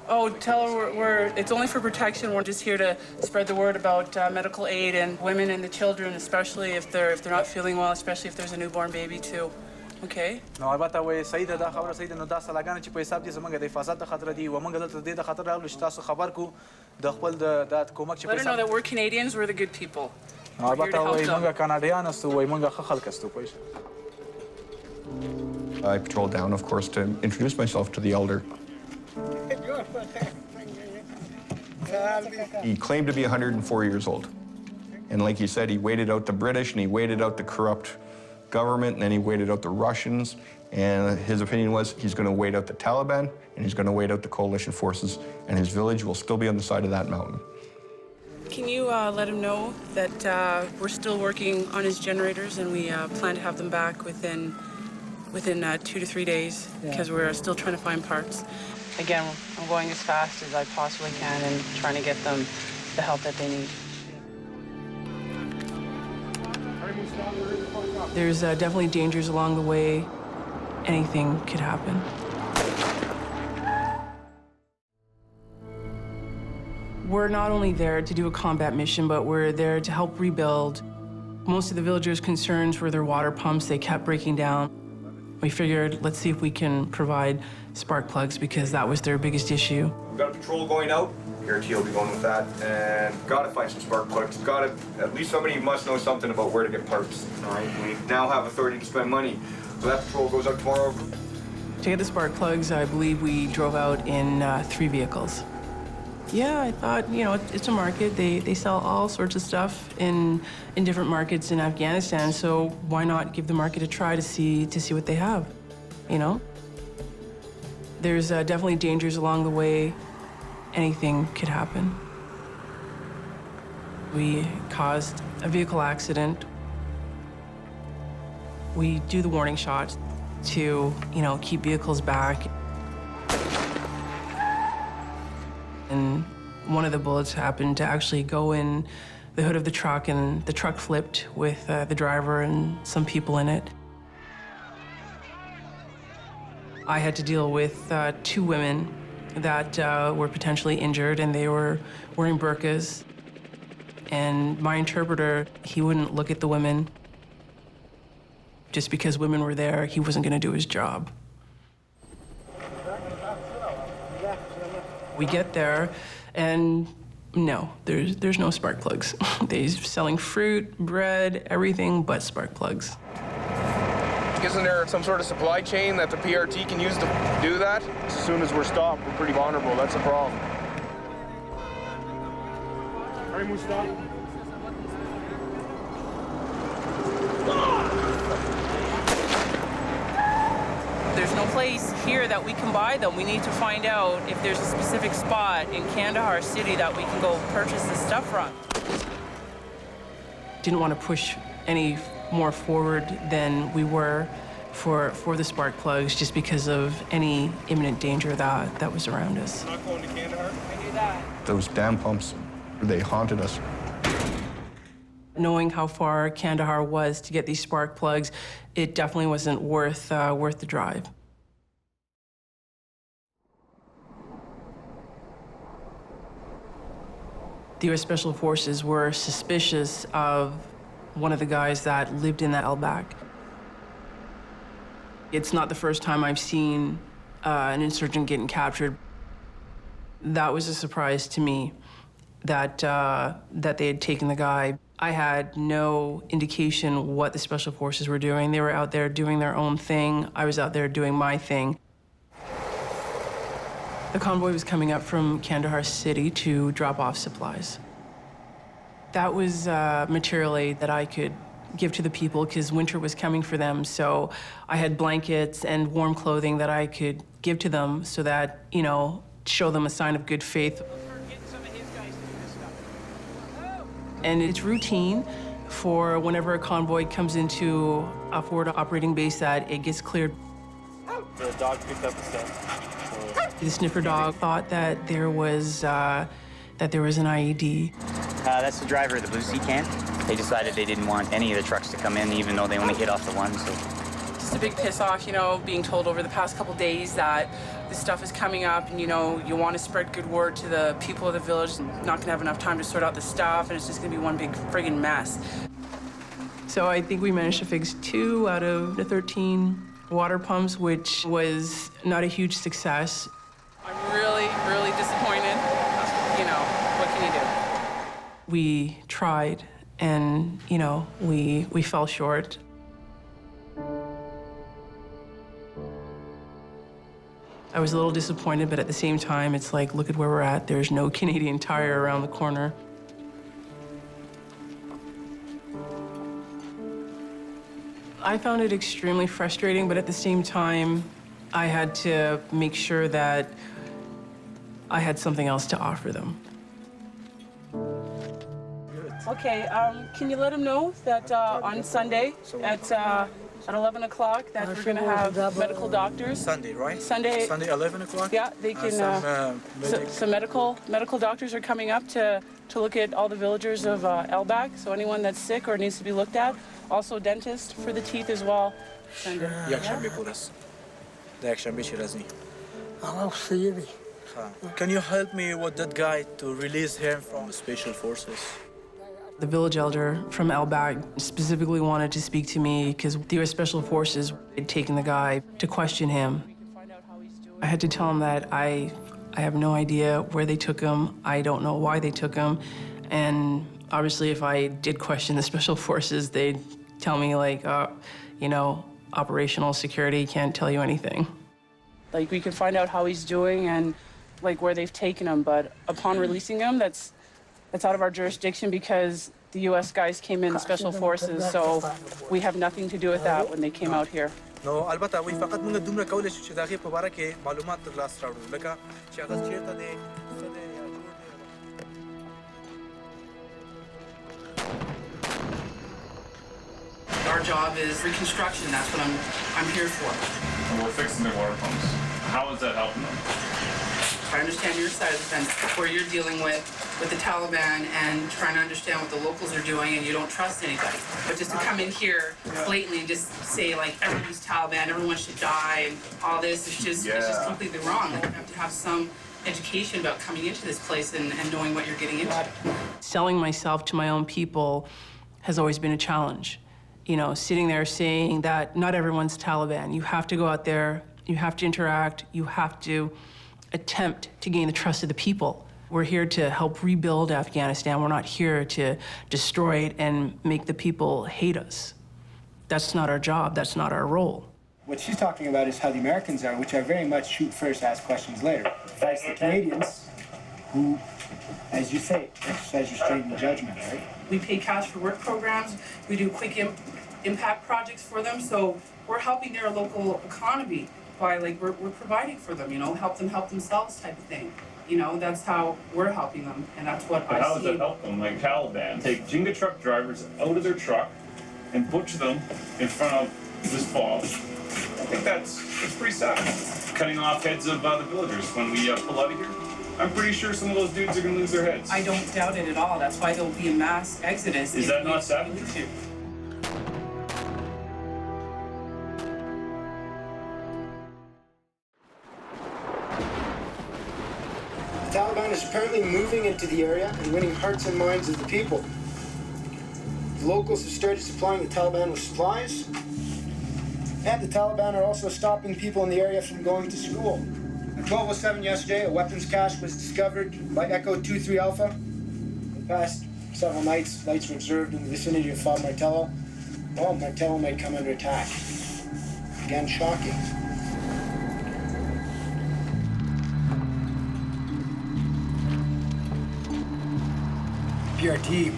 Oh, tell her it's only for protection. We're just here to spread the word about medical aid and women and the children, especially if they're not feeling well, especially if there's a newborn baby too. Okay? نو البته وای سیده دا خبره سیده نو دا سلاګانې چې په حساب دي زمونږ د حفاظت د خطر دي و مونږ دلته د خطر راغلو چې تاسو خبر کو د خپل د کومک چې په Let her know that we're Canadians, we're the good people. نو البته وای مونږ کاناډیان استو وای مونږ ښه خلک استو پوه I patrolled down, of course, to introduce myself to the elder. He claimed to be 104 years old. And like he said, he waited out the British and he waited out the corrupt government and then he waited out the Russians. And his opinion was he's going to wait out the Taliban and he's going to wait out the coalition forces and his village will still be on the side of that mountain. Can you let him know that we're still working on his generators and we plan to have them back within 2 to 3 days because we're still trying to find parts. Again, I'm going as fast as I possibly can and trying to get them the help that they need. There's definitely dangers along the way. Anything could happen. We're not only there to do a combat mission, but we're there to help rebuild. Most of the villagers' concerns were their water pumps. They kept breaking down. We figured, let's see if we can provide spark plugs because that was their biggest issue. We've got a patrol going out. PRT will be going with that. And gotta find some spark plugs. Gotta, at least somebody must know something about where to get parts. All right, we now have authority to spend money. So that patrol goes out tomorrow. To get the spark plugs, I believe we drove out in 3 vehicles. Yeah, I thought, you know, it's a market. They sell all sorts of stuff in different markets in Afghanistan, so why not give the market a try to see what they have, you know? There's definitely dangers along the way. Anything could happen. We caused a vehicle accident. We do the warning shots to, you know, keep vehicles back. And one of the bullets happened to actually go in the hood of the truck, and the truck flipped with the driver and some people in it. I had to deal with 2 women that were potentially injured, and they were wearing burqas. And my interpreter, he wouldn't look at the women. Just because women were there, he wasn't going to do his job. We get there, and No, there's no spark plugs. They're selling fruit, bread, everything but spark plugs. Isn't there some sort of supply chain that the PRT can use to do that? As soon as we're stopped, we're pretty vulnerable. That's the problem. There's no place here that we can buy them. We need to find out if there's a specific spot in Kandahar city that we can go purchase this stuff from. Didn't want to push any more forward than we were for the spark plugs, just because of any imminent danger that was around us. Not going to Kandahar? I knew that. Those dam pumps, they haunted us. Knowing how far Kandahar was to get these spark plugs, it definitely wasn't worth the drive. The U.S. Special Forces were suspicious of one of the guys that lived in that Elback. It's not the first time I've seen an insurgent getting captured. That was a surprise to me that they had taken the guy. I had no indication what the Special Forces were doing. They were out there doing their own thing. I was out there doing my thing. The convoy was coming up from Kandahar city to drop off supplies. That was material aid that I could give to the people because winter was coming for them. So I had blankets and warm clothing that I could give to them so that, you know, show them a sign of good faith. And it's routine for whenever a convoy comes into a forward operating base that it gets cleared. The dog picked up the stuff. The sniffer dog thought that there was an IED. That's the driver of the Blue Sea can. They decided they didn't want any of the trucks to come in, even though they only hit off the one. So. Just a big piss off, you know, being told over the past couple days that this stuff is coming up and, you know, you want to spread good word to the people of the village and not gonna have enough time to sort out the stuff and it's just gonna be one big friggin' mess. So I think we managed to fix 2 out of the 13 water pumps, which was not a huge success. I'm really, really disappointed. You know, what can you do? We tried and, you know, we fell short. I was a little disappointed, but at the same time, it's like, look at where we're at. There's no Canadian Tire around the corner. I found it extremely frustrating, but at the same time, I had to make sure that I had something else to offer them. Okay, can you let them know that on Sunday at 11 o'clock that we're going to have medical doctors? Sunday, right? Sunday, 11 o'clock? Yeah, they can. Some medical doctors are coming up to look at all the villagers of Elback, so anyone that's sick or needs to be looked at. Also dentist for the teeth as well. Sunday. Can you help me with that guy to release him from Special Forces? The village elder from Elback specifically wanted to speak to me because the U.S. Special Forces had taken the guy to question him. I had to tell him that I have no idea where they took him. I don't know why they took him. And obviously, if I did question the Special Forces, they'd tell me, like, you know, operational security can't tell you anything. Like, we can find out how he's doing and, like, where they've taken him. But upon releasing him, that's out of our jurisdiction because the U.S. guys came in, Special Forces, so we have nothing to do with that when they came out here. No, البته وی فقط موږ دومره کولای شو چې دغه په اړه کې معلومات ترلاسه کړو لکه چې هغه چیرته دی څه دی یا جوړ دی. Our job is reconstruction. That's what I'm here for. And we're fixing the water pumps. How is that helping them? I understand your side of the fence, where you're dealing with the Taliban and trying to understand what the locals are doing, and you don't trust anybody. But just to come in here blatantly and just say, like, everybody's Taliban, everyone should die, and all this, it's just completely wrong. Like, you have to have some education about coming into this place and knowing what you're getting into. Selling myself to my own people has always been a challenge. You know, sitting there saying that not everyone's Taliban. You have to go out there, you have to interact, you have to attempt to gain the trust of the people. We're here to help rebuild Afghanistan. We're not here to destroy it and make the people hate us. That's not our job. That's not our role. What she's talking about is how the Americans are, which are very much shoot first, ask questions later. That's the Canadians who, as you say, exercise restraint and judgment, right? We pay cash for work programs. We do quick impact projects for them. So we're helping their local economy by, like, we're providing for them, you know, help them help themselves type of thing. You know, that's how we're helping them, and that's what I see. How does that help them? Like Taliban take Jenga truck drivers out of their truck and butcher them in front of this fob. I think that's pretty sad. Cutting off heads of the villagers when we pull out of here. I'm pretty sure some of those dudes are going to lose their heads. I don't doubt it at all. That's why there'll be a mass exodus. Is that not sad? The Taliban is apparently moving into the area and winning hearts and minds of the people. The locals have started supplying the Taliban with supplies, and the Taliban are also stopping people in the area from going to school. At 12:07 yesterday, a weapons cache was discovered by Echo 23 Alpha. In the past several nights, lights were observed in the vicinity of Fob Martello. Well, Martello might come under attack. Again, shocking. PRT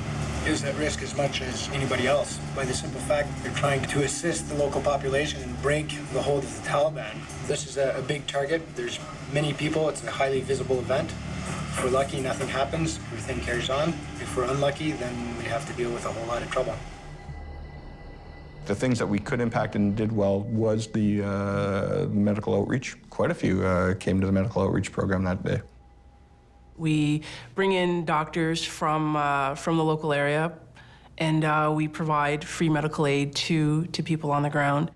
is at risk as much as anybody else by the simple fact that they're trying to assist the local population and break the hold of the Taliban. This is a big target. There's many people. It's a highly visible event. If we're lucky, nothing happens. Everything carries on. If we're unlucky, then we have to deal with a whole lot of trouble. The things that we could impact and did well was the medical outreach. Quite a few came to the medical outreach program that day. We bring in doctors from the local area, and we provide free medical aid to people on the ground.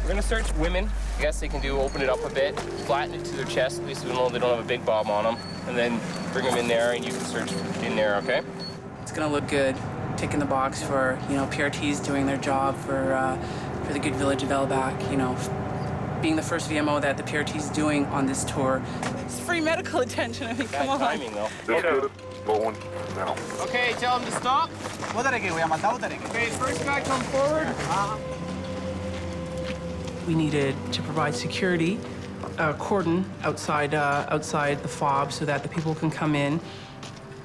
We're gonna search women. I guess they can open it up a bit, flatten it to their chest, at least they don't have a big bob on them, and then bring them in there, and you can search in there, okay? It's gonna look good, ticking the box for, you know, PRTs doing their job for the good village of Elback, you know, being the first VMO that the PRT is doing on this tour. It's free medical attention. I mean, come on. Timing, though. Going now. Okay, tell them to stop. Okay, first guy come forward. We needed to provide security, a cordon outside the fob so that the people can come in.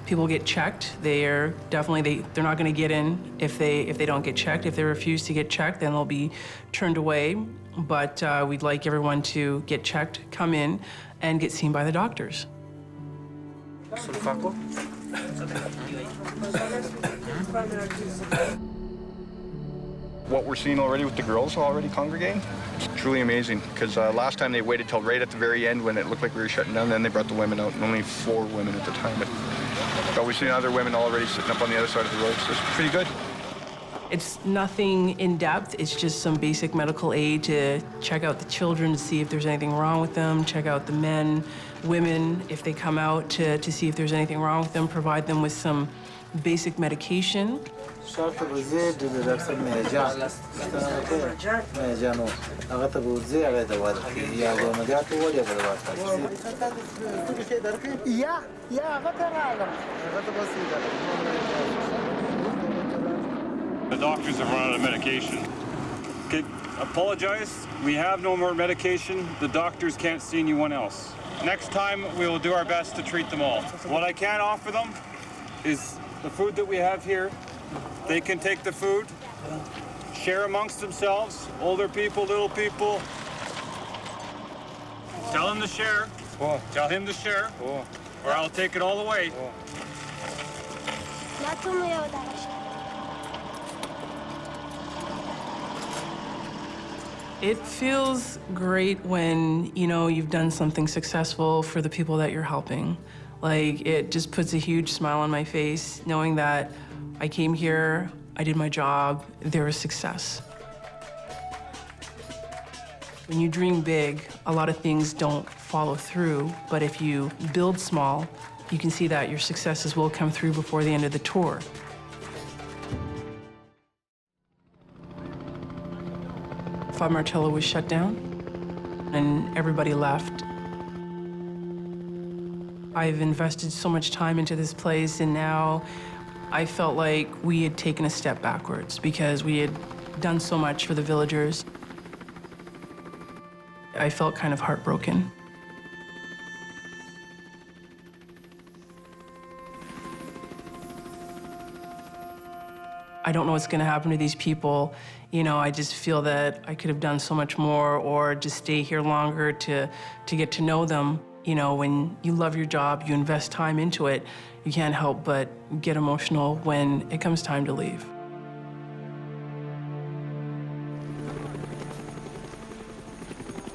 People get checked. They're not going to get in if they don't get checked. If they refuse to get checked, then they'll be turned away. But we'd like everyone to get checked, come in, and get seen by the doctors. What we're seeing already with the girls already congregating, it's truly amazing. Because last time they waited till right at the very end when it looked like we were shutting down, then they brought the women out, and only 4 women at the time. But we've seen other women already sitting up on the other side of the road, so it's pretty good. It's nothing in depth. It's just some basic medical aid to check out the children to see if there's anything wrong with them, check out the men, women, if they come out to see if there's anything wrong with them, provide them with some basic medication. The doctors have run out of medication. Okay, apologize. We have no more medication. The doctors can't see anyone else. Next time, we will do our best to treat them all. What I can offer them is the food that we have here. They can take the food, share amongst themselves, older people, little people. Tell him to share. Tell him to share, or I'll take it all away. It feels great when, you know, you've done something successful for the people that you're helping. Like, it just puts a huge smile on my face knowing that I came here, I did my job, there was success. When you dream big, a lot of things don't follow through, but if you build small, you can see that your successes will come through before the end of the tour. Bob Martello was shut down, and everybody left. I've invested so much time into this place, and now I felt like we had taken a step backwards because we had done so much for the villagers. I felt kind of heartbroken. I don't know what's going to happen to these people. You know, I just feel that I could have done so much more, or just stay here longer to get to know them. You know, when you love your job, you invest time into it, you can't help but get emotional when it comes time to leave.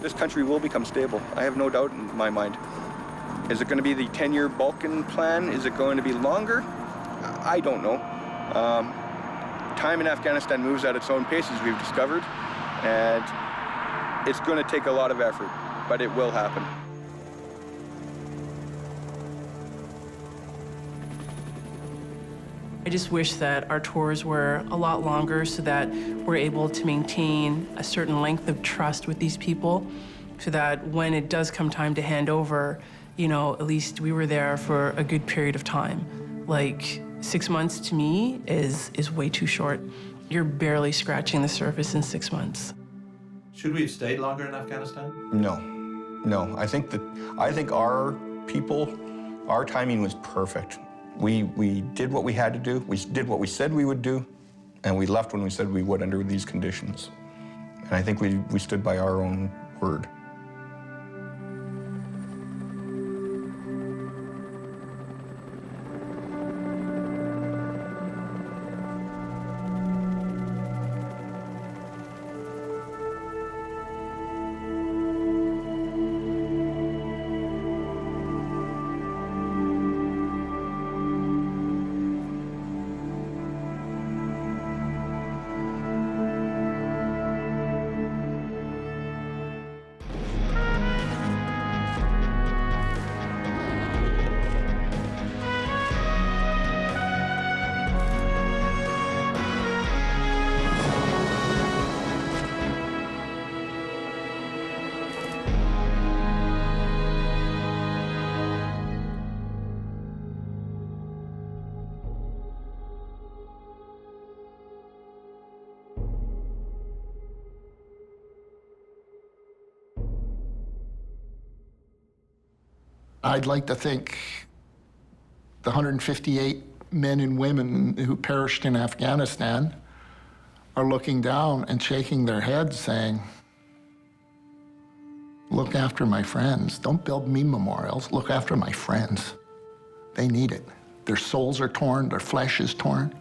This country will become stable. I have no doubt in my mind. Is it going to be the 10-year Balkan plan? Is it going to be longer? I don't know. Time in Afghanistan moves at its own pace, as we've discovered, and it's going to take a lot of effort, but it will happen. I just wish that our tours were a lot longer so that we're able to maintain a certain length of trust with these people, so that when it does come time to hand over, you know, at least we were there for a good period of time. Like, 6 months to me is way too short. You're barely scratching the surface in 6 months. Should we have stayed longer in Afghanistan? No. I think our people, our timing was perfect. We did what we had to do. We did what we said we would do, and we left when we said we would under these conditions. And I think we stood by our own word. I'd like to think the 158 men and women who perished in Afghanistan are looking down and shaking their heads saying, look after my friends. Don't build me memorials. Look after my friends. They need it. Their souls are torn. Their flesh is torn.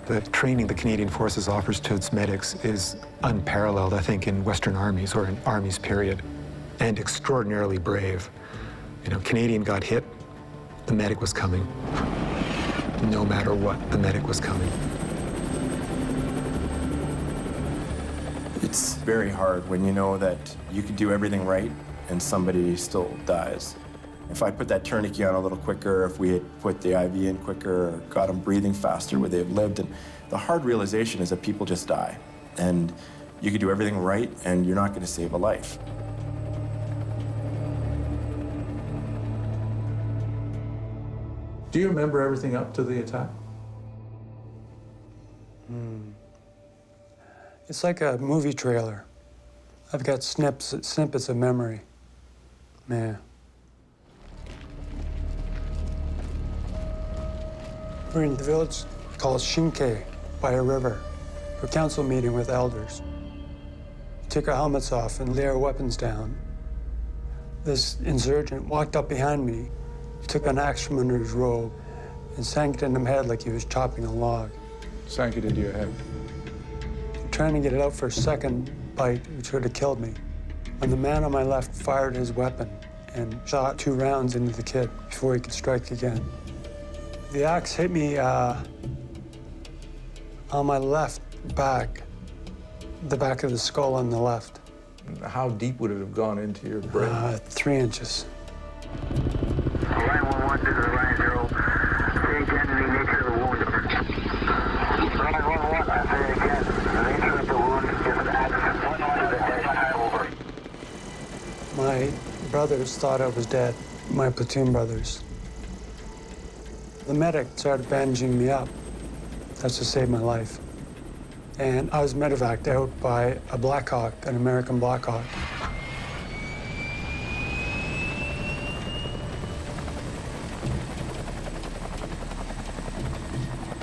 The training the Canadian Forces offers to its medics is unparalleled, I think, in Western armies or in armies, period, and extraordinarily brave. You know, Canadian got hit, the medic was coming. No matter what, the medic was coming. It's very hard when you know that you could do everything right and somebody still dies. If I put that tourniquet on a little quicker, if we had put the IV in quicker, or got them breathing faster, would they have lived? And the hard realization is that people just die. And you could do everything right, and you're not going to save a life. Do you remember everything up to the attack? It's like a movie trailer. I've got snippets of memory. Man. We're in the village called Shinke by a river for a council meeting with elders. We took our helmets off and lay our weapons down. This insurgent walked up behind me, took an axe from under his robe, and sank it into my head like he was chopping a log. Sank it into your head. Trying to get it out for a second bite, which would have killed me, when the man on my left fired his weapon and shot 2 rounds into the kid before he could strike again. The axe hit me on my left back, the back of the skull on the left. How deep would it have gone into your brain? 3 inches. Line 11, this is Line 0. Say again the nature of the wound. Line 11, I say again, the nature of the wound is an accident. 1 to the dead high over. My brothers thought I was dead, my platoon brothers. The medic started bandaging me up. That's to save my life. And I was medevaced out by a Black Hawk, an American Black Hawk.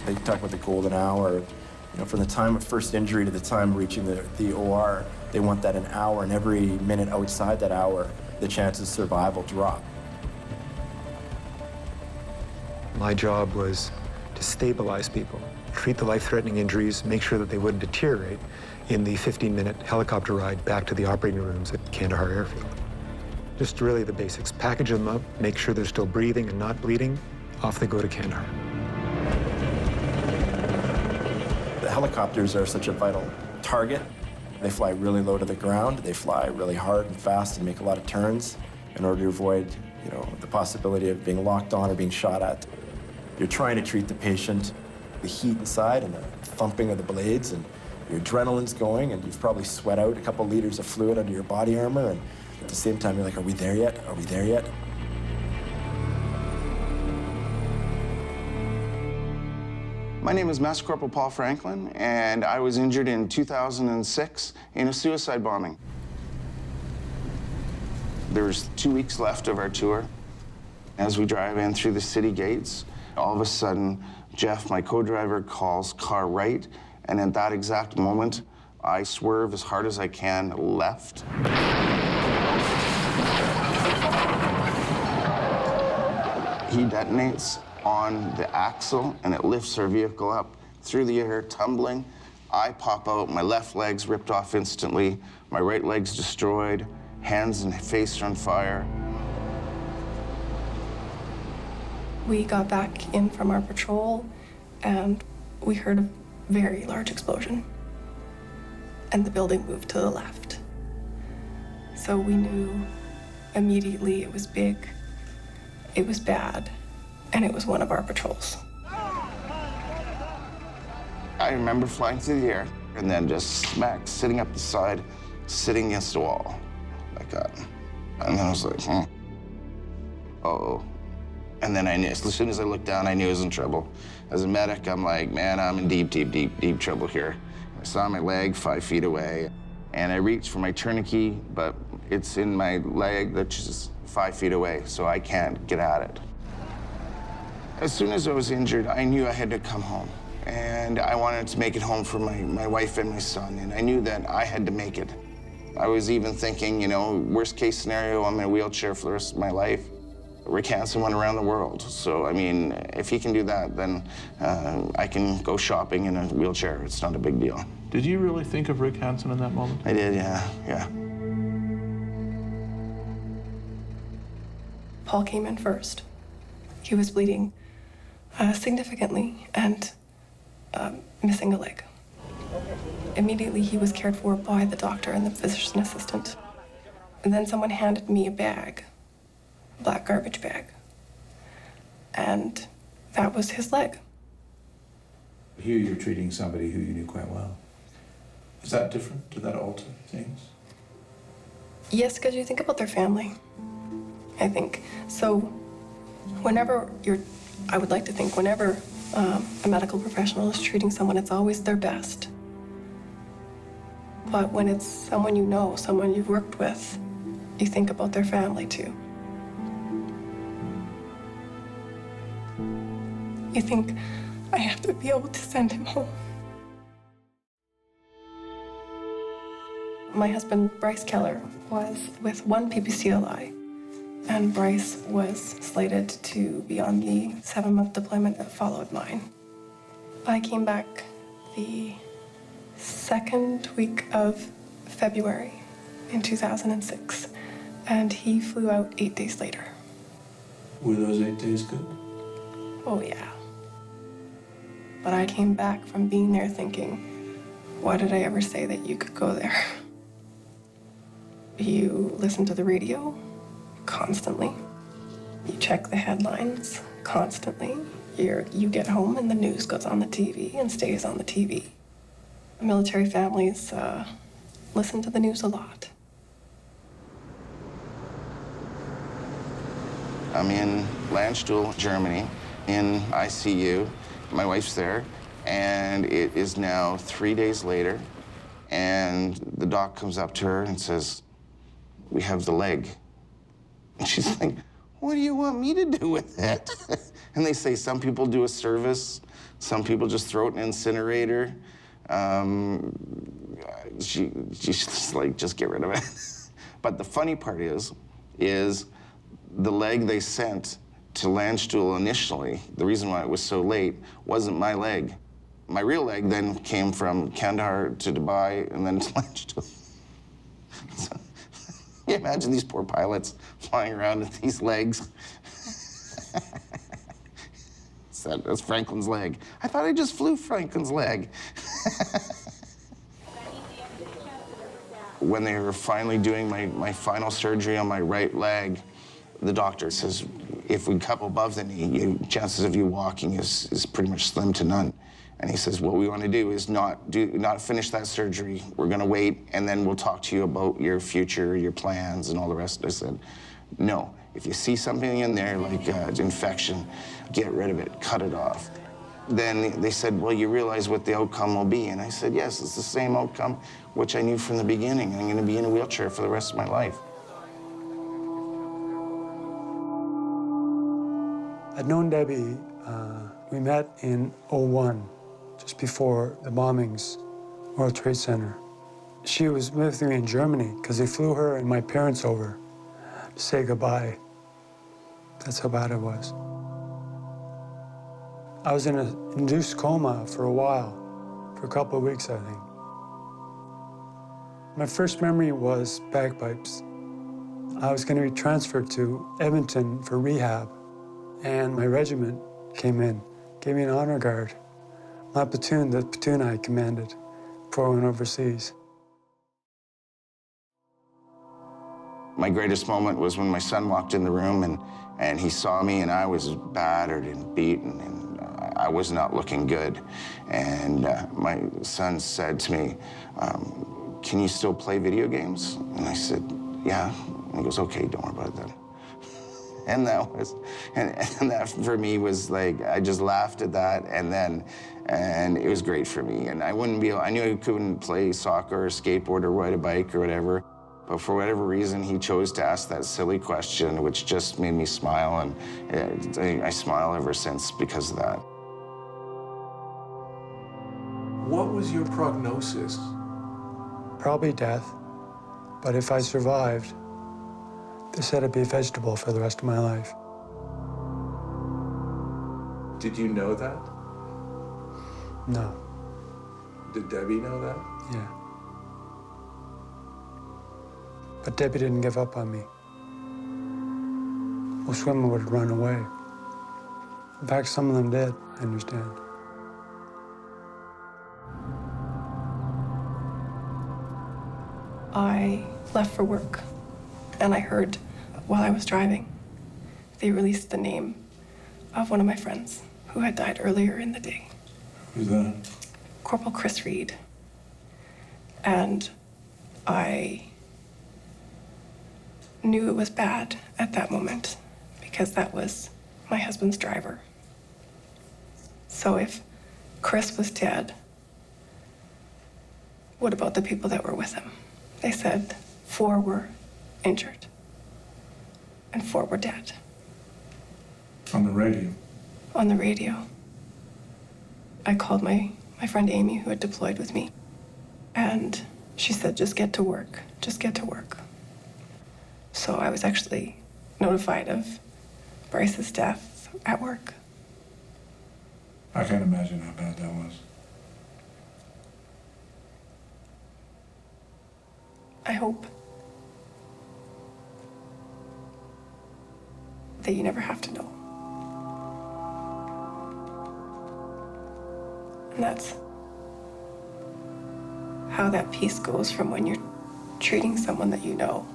They talk about the golden hour. You know, from the time of first injury to the time reaching the OR, they want that an hour, and every minute outside that hour, the chances of survival drop. My job was to stabilize people, treat the life-threatening injuries, make sure that they wouldn't deteriorate in the 15-minute helicopter ride back to the operating rooms at Kandahar Airfield. Just really the basics. Package them up, make sure they're still breathing and not bleeding, off they go to Kandahar. The helicopters are such a vital target. They fly really low to the ground, they fly really hard and fast and make a lot of turns in order to avoid, you know, the possibility of being locked on or being shot at. You're trying to treat the patient, the heat inside and the thumping of the blades, and your adrenaline's going, and you've probably sweat out a couple liters of fluid under your body armor, and at the same time, you're like, are we there yet? Are we there yet? My name is Master Corporal Paul Franklin, and I was injured in 2006 in a suicide bombing. There's 2 weeks left of our tour. As we drive in through the city gates, all of a sudden, Jeff, my co-driver, calls car right, and at that exact moment, I swerve as hard as I can left. He detonates on the axle, and it lifts our vehicle up through the air, tumbling. I pop out, my left leg's ripped off instantly, my right leg's destroyed, hands and face are on fire. We got back in from our patrol, and we heard a very large explosion, and the building moved to the left. So we knew immediately it was big, it was bad, and it was one of our patrols. I remember flying through the air and then just smack, sitting up the side, sitting against the wall like that. And then I was like, uh-oh. And then I knew, as soon as I looked down, I knew I was in trouble. As a medic, I'm like, man, I'm in deep, deep, deep, deep trouble here. I saw my leg 5 feet away, and I reached for my tourniquet, but it's in my leg that's just 5 feet away, so I can't get at it. As soon as I was injured, I knew I had to come home, and I wanted to make it home for my wife and my son, and I knew that I had to make it. I was even thinking, you know, worst case scenario, I'm in a wheelchair for the rest of my life. Rick Hansen went around the world, so I mean, if he can do that, then I can go shopping in a wheelchair. It's not a big deal. Did you really think of Rick Hansen in that moment? I did, yeah. Paul came in first. He was bleeding significantly and missing a leg. Immediately, he was cared for by the doctor and the physician assistant. And then someone handed me a bag, a black garbage bag, and that was his leg. Here you're treating somebody who you knew quite well. Is that different? Did that alter things? Yes, because you think about their family, I think. So whenever I would like to think whenever a medical professional is treating someone, it's always their best. But when it's someone you know, someone you've worked with, you think about their family too. You think, I have to be able to send him home. My husband, Bryce Keller, was with one PPCLI, and Bryce was slated to be on the 7-month deployment that followed mine. I came back the second week of February in 2006, and he flew out 8 days later. Were those 8 days good? Oh, yeah. But I came back from being there thinking, Why did I ever say that you could go there? You listen to the radio constantly. You check the headlines constantly. You get home and the news goes on the TV and stays on the TV. Military families listen to the news a lot. I'm in Landstuhl, Germany, in ICU. My wife's there, and it is now 3 days later, and the doc comes up to her and says, "We have the leg." And she's like, "What do you want me to do with it?" And they say some people do a service, some people just throw it in an incinerator. She's just like, just get rid of it. But the funny part is the leg they sent to Landstuhl initially, the reason why it was so late, wasn't my leg. My real leg then came from Kandahar to Dubai and then to Landstuhl. So, you imagine these poor pilots flying around with these legs. That's Franklin's leg. I thought I just flew Franklin's leg. When they were finally doing my final surgery on my right leg, the doctor says, if we cup above the knee, chances of you walking is pretty much slim to none. And he says, what we want to do is not finish that surgery. We're going to wait, and then we'll talk to you about your future, your plans, and all the rest. I said, no. If you see something in there like infection, get rid of it, cut it off. Then they said, well, you realize what the outcome will be. And I said, yes, it's the same outcome, which I knew from the beginning. I'm going to be in a wheelchair for the rest of my life. I'd known Debbie. We met in '01, just before the bombings, World Trade Center. She was with me in Germany because they flew her and my parents over to say goodbye. That's how bad it was. I was in an induced coma for a while, for a couple of weeks, I think. My first memory was bagpipes. I was going to be transferred to Edmonton for rehab, and my regiment came in, gave me an honor guard. My platoon, the platoon I commanded before I went overseas. My greatest moment was when my son walked in the room and he saw me, and I was battered and beaten, and I was not looking good. And my son said to me, can you still play video games? And I said, yeah. And he goes, okay, don't worry about it then. And that for me was like, I just laughed at that, and it was great for me. And I knew I couldn't play soccer or skateboard or ride a bike or whatever, but for whatever reason, he chose to ask that silly question, which just made me smile, and I smile ever since because of that. What was your prognosis? Probably death, but if I survived, they said I'd be a vegetable for the rest of my life. Did you know that? No. Did Debbie know that? Yeah. But Debbie didn't give up on me. Most women would run away. In fact, some of them did, I understand. I left for work, and I heard while I was driving, they released the name of one of my friends who had died earlier in the day. Who's that? Corporal Chris Reed. And I knew it was bad at that moment because that was my husband's driver. So if Chris was dead, what about the people that were with him? They said 4 were injured and 4 were dead. On the radio? On the radio. I called my friend Amy, who had deployed with me, and she said, just get to work, just get to work. So I was actually notified of Bryce's death at work. I can't imagine how bad that was. I hope that you never have to know. And how that piece goes from when you're treating someone that you know.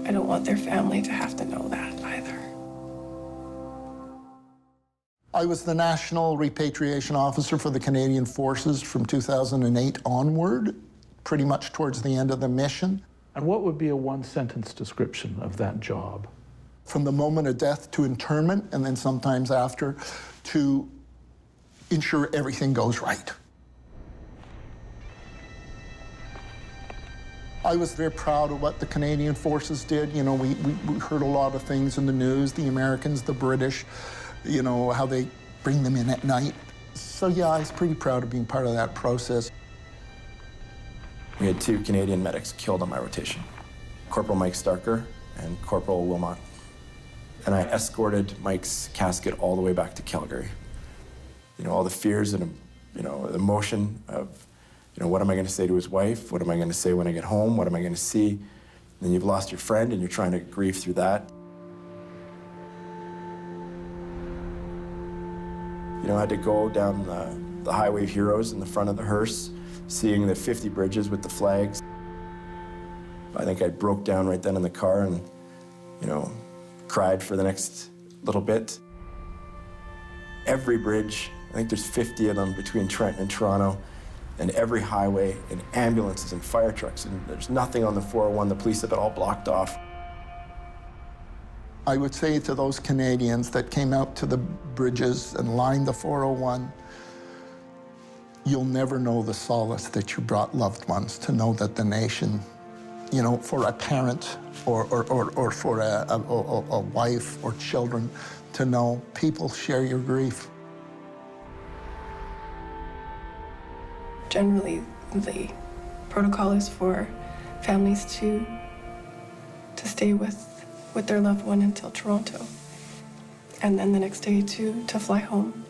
I don't want their family to have to know that either. I was the National Repatriation Officer for the Canadian Forces from 2008 onward, pretty much towards the end of the mission. And what would be a one-sentence description of that job? From the moment of death to internment, and then sometimes after, to ensure everything goes right. I was very proud of what the Canadian Forces did. You know, we heard a lot of things in the news, the Americans, the British, you know, how they bring them in at night. So yeah, I was pretty proud of being part of that process. We had 2 Canadian medics killed on my rotation, Corporal Mike Starker and Corporal Wilmot. And I escorted Mike's casket all the way back to Calgary. You know, all the fears and, you know, the emotion of, you know, what am I going to say to his wife? What am I going to say when I get home? What am I going to see? Then you've lost your friend and you're trying to grieve through that. You know, I had to go down the Highway of Heroes in the front of the hearse, seeing the 50 bridges with the flags. I think I broke down right then in the car and, you know, cried for the next little bit. Every bridge, I think there's 50 of them between Trenton and Toronto, and every highway, and ambulances and fire trucks, and there's nothing on the 401. The police have it all blocked off. I would say to those Canadians that came out to the bridges and lined the 401, you'll never know the solace that you brought loved ones to know that the nation, you know, for a parent or for a wife or children, to know people share your grief. Generally, the protocol is for families to stay with their loved one until Toronto, and then the next day to fly home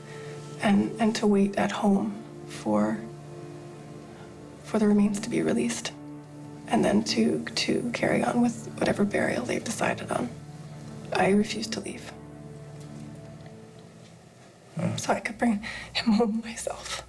and to wait at home for the remains to be released, and then to carry on with whatever burial they've decided on. I refused to leave, so I could bring him home myself.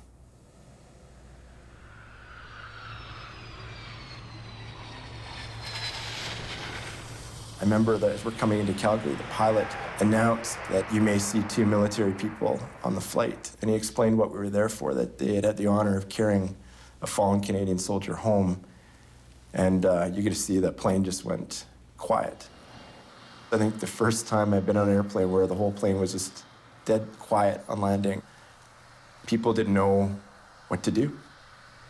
I remember that as we're coming into Calgary, the pilot announced that you may see 2 military people on the flight. And he explained what we were there for, that they had the honor of carrying a fallen Canadian soldier home. And you get to see that plane just went quiet. I think the first time I've been on an airplane where the whole plane was just dead quiet on landing. People didn't know what to do.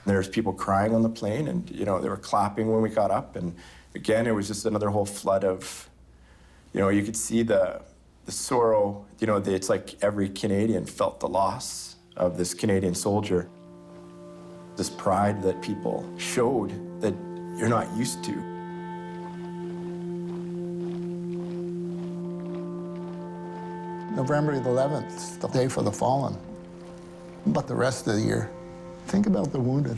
There's people crying on the plane, and you know, they were clapping when we got up, and again, it was just another whole flood of, you know, you could see the sorrow, you know, it's like every Canadian felt the loss of this Canadian soldier. This pride that people showed that you're not used to. November the 11th, the day for the fallen. But the rest of the year, think about the wounded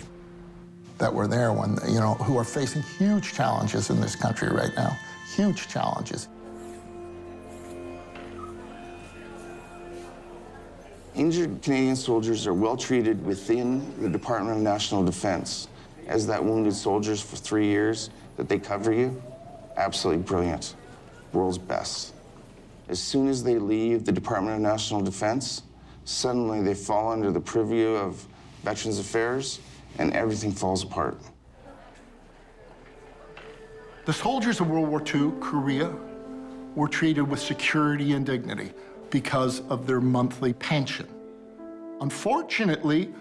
that were there when, you know, who are facing huge challenges in this country right now, huge challenges. Injured Canadian soldiers are well treated within the Department of National Defense. As that wounded soldiers for 3 years that they cover you, absolutely brilliant, world's best. As soon as they leave the Department of National Defense, suddenly they fall under the purview of Veterans Affairs, and everything falls apart. The soldiers of World War II, Korea, were treated with security and dignity because of their monthly pension. Unfortunately,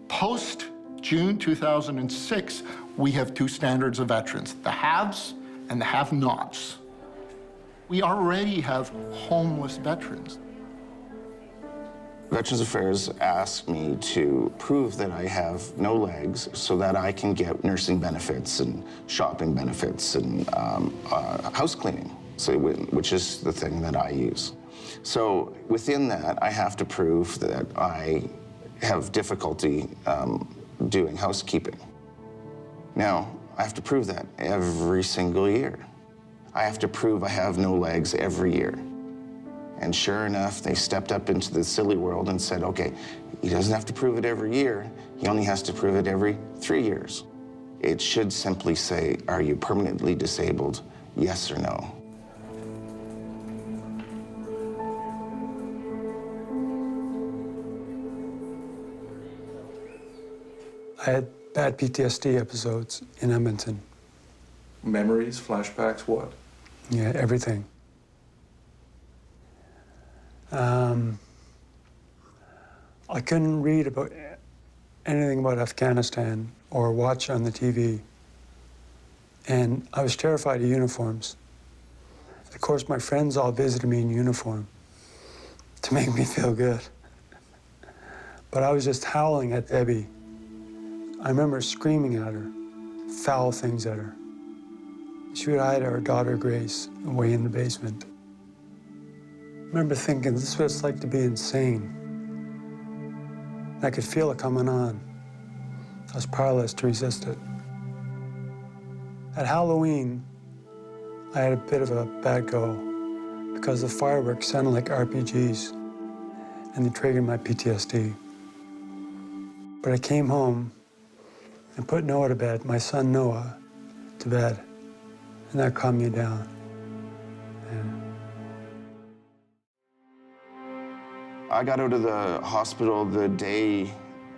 post-June 2006, we have 2 standards of veterans, the haves and the have-nots. We already have homeless veterans. Veterans Affairs asked me to prove that I have no legs so that I can get nursing benefits and shopping benefits and house cleaning, so, which is the thing that I use. So within that, I have to prove that I have difficulty doing housekeeping. Now, I have to prove that every single year. I have to prove I have no legs every year. And sure enough, they stepped up into the silly world and said, okay, he doesn't have to prove it every year. He only has to prove it every 3 years. It should simply say, are you permanently disabled, yes or no? I had bad PTSD episodes in Edmonton. Memories, flashbacks, what? Yeah, everything. I couldn't read about anything about Afghanistan or watch on the TV. And I was terrified of uniforms. Of course, my friends all visited me in uniform to make me feel good. But I was just howling at Debbie. I remember screaming at her, foul things at her. She would hide our daughter, Grace, away in the basement. I remember thinking, this is what it's like to be insane. I could feel it coming on. I was powerless to resist it. At Halloween, I had a bit of a bad go because the fireworks sounded like RPGs, and they triggered my PTSD. But I came home and put Noah to bed, my son Noah, to bed, and that calmed me down. I got out of the hospital the day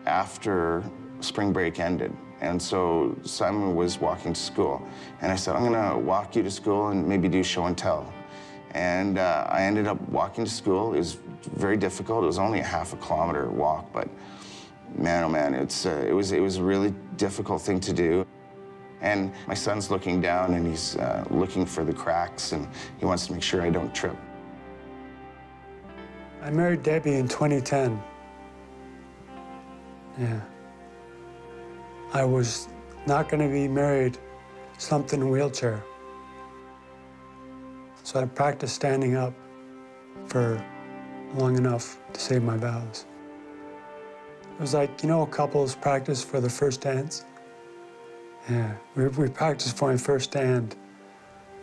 after spring break ended. And so Simon was walking to school. And I said, I'm gonna walk you to school and maybe do show and tell. And I ended up walking to school. It was very difficult. It was only a half a kilometer walk, but man, oh man, it was a really difficult thing to do. And my son's looking down and he's looking for the cracks and he wants to make sure I don't trip. I married Debbie in 2010. Yeah. I was not going to be married slumped in a wheelchair. So I practiced standing up for long enough to save my vows. It was like, you know, couples practice for the first dance? Yeah, we practiced for my first stand,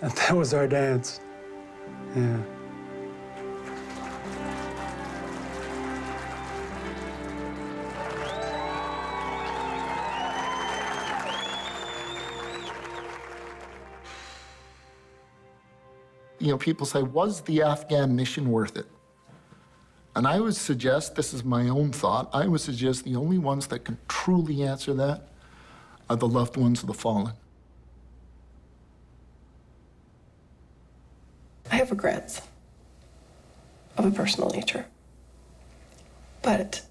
and that was our dance. Yeah. You know, people say, was the Afghan mission worth it? And I would suggest, this is my own thought, I would suggest the only ones that can truly answer that are the loved ones of the fallen. I have regrets of a personal nature. But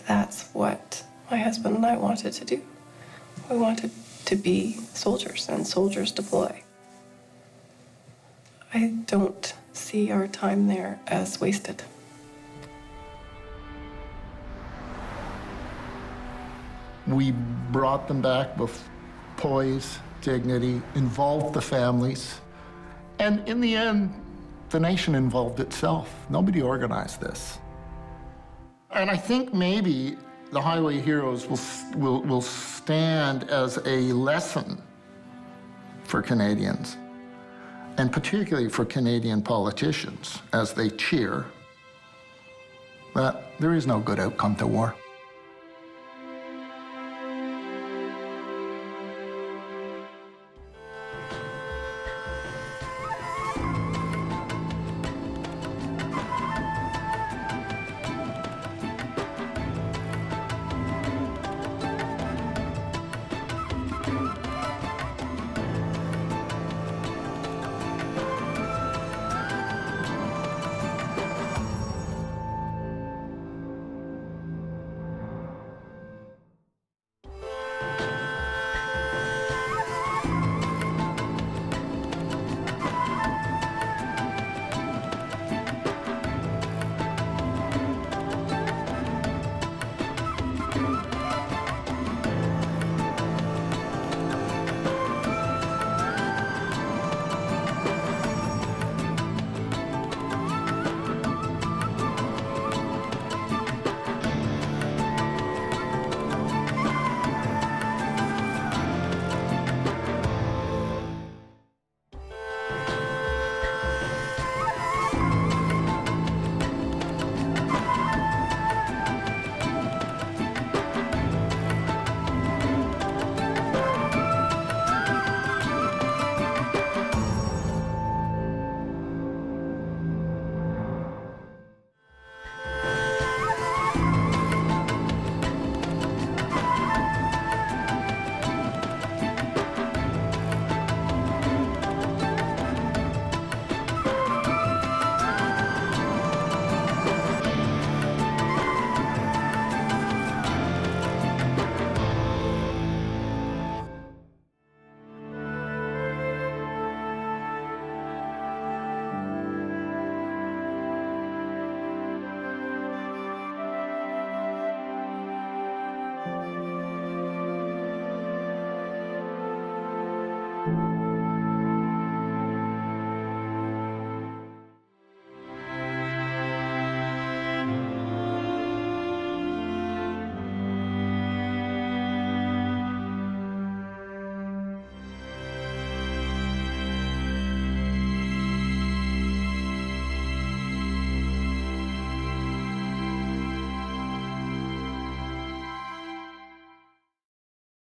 that's what my husband and I wanted to do. We wanted to be soldiers, and soldiers deploy. I don't see our time there as wasted. We brought them back with poise, dignity, involved the families, and in the end, the nation involved itself. Nobody organized this. And I think maybe the Highway Heroes will stand as a lesson for Canadians, and particularly for Canadian politicians as they cheer that there is no good outcome to war.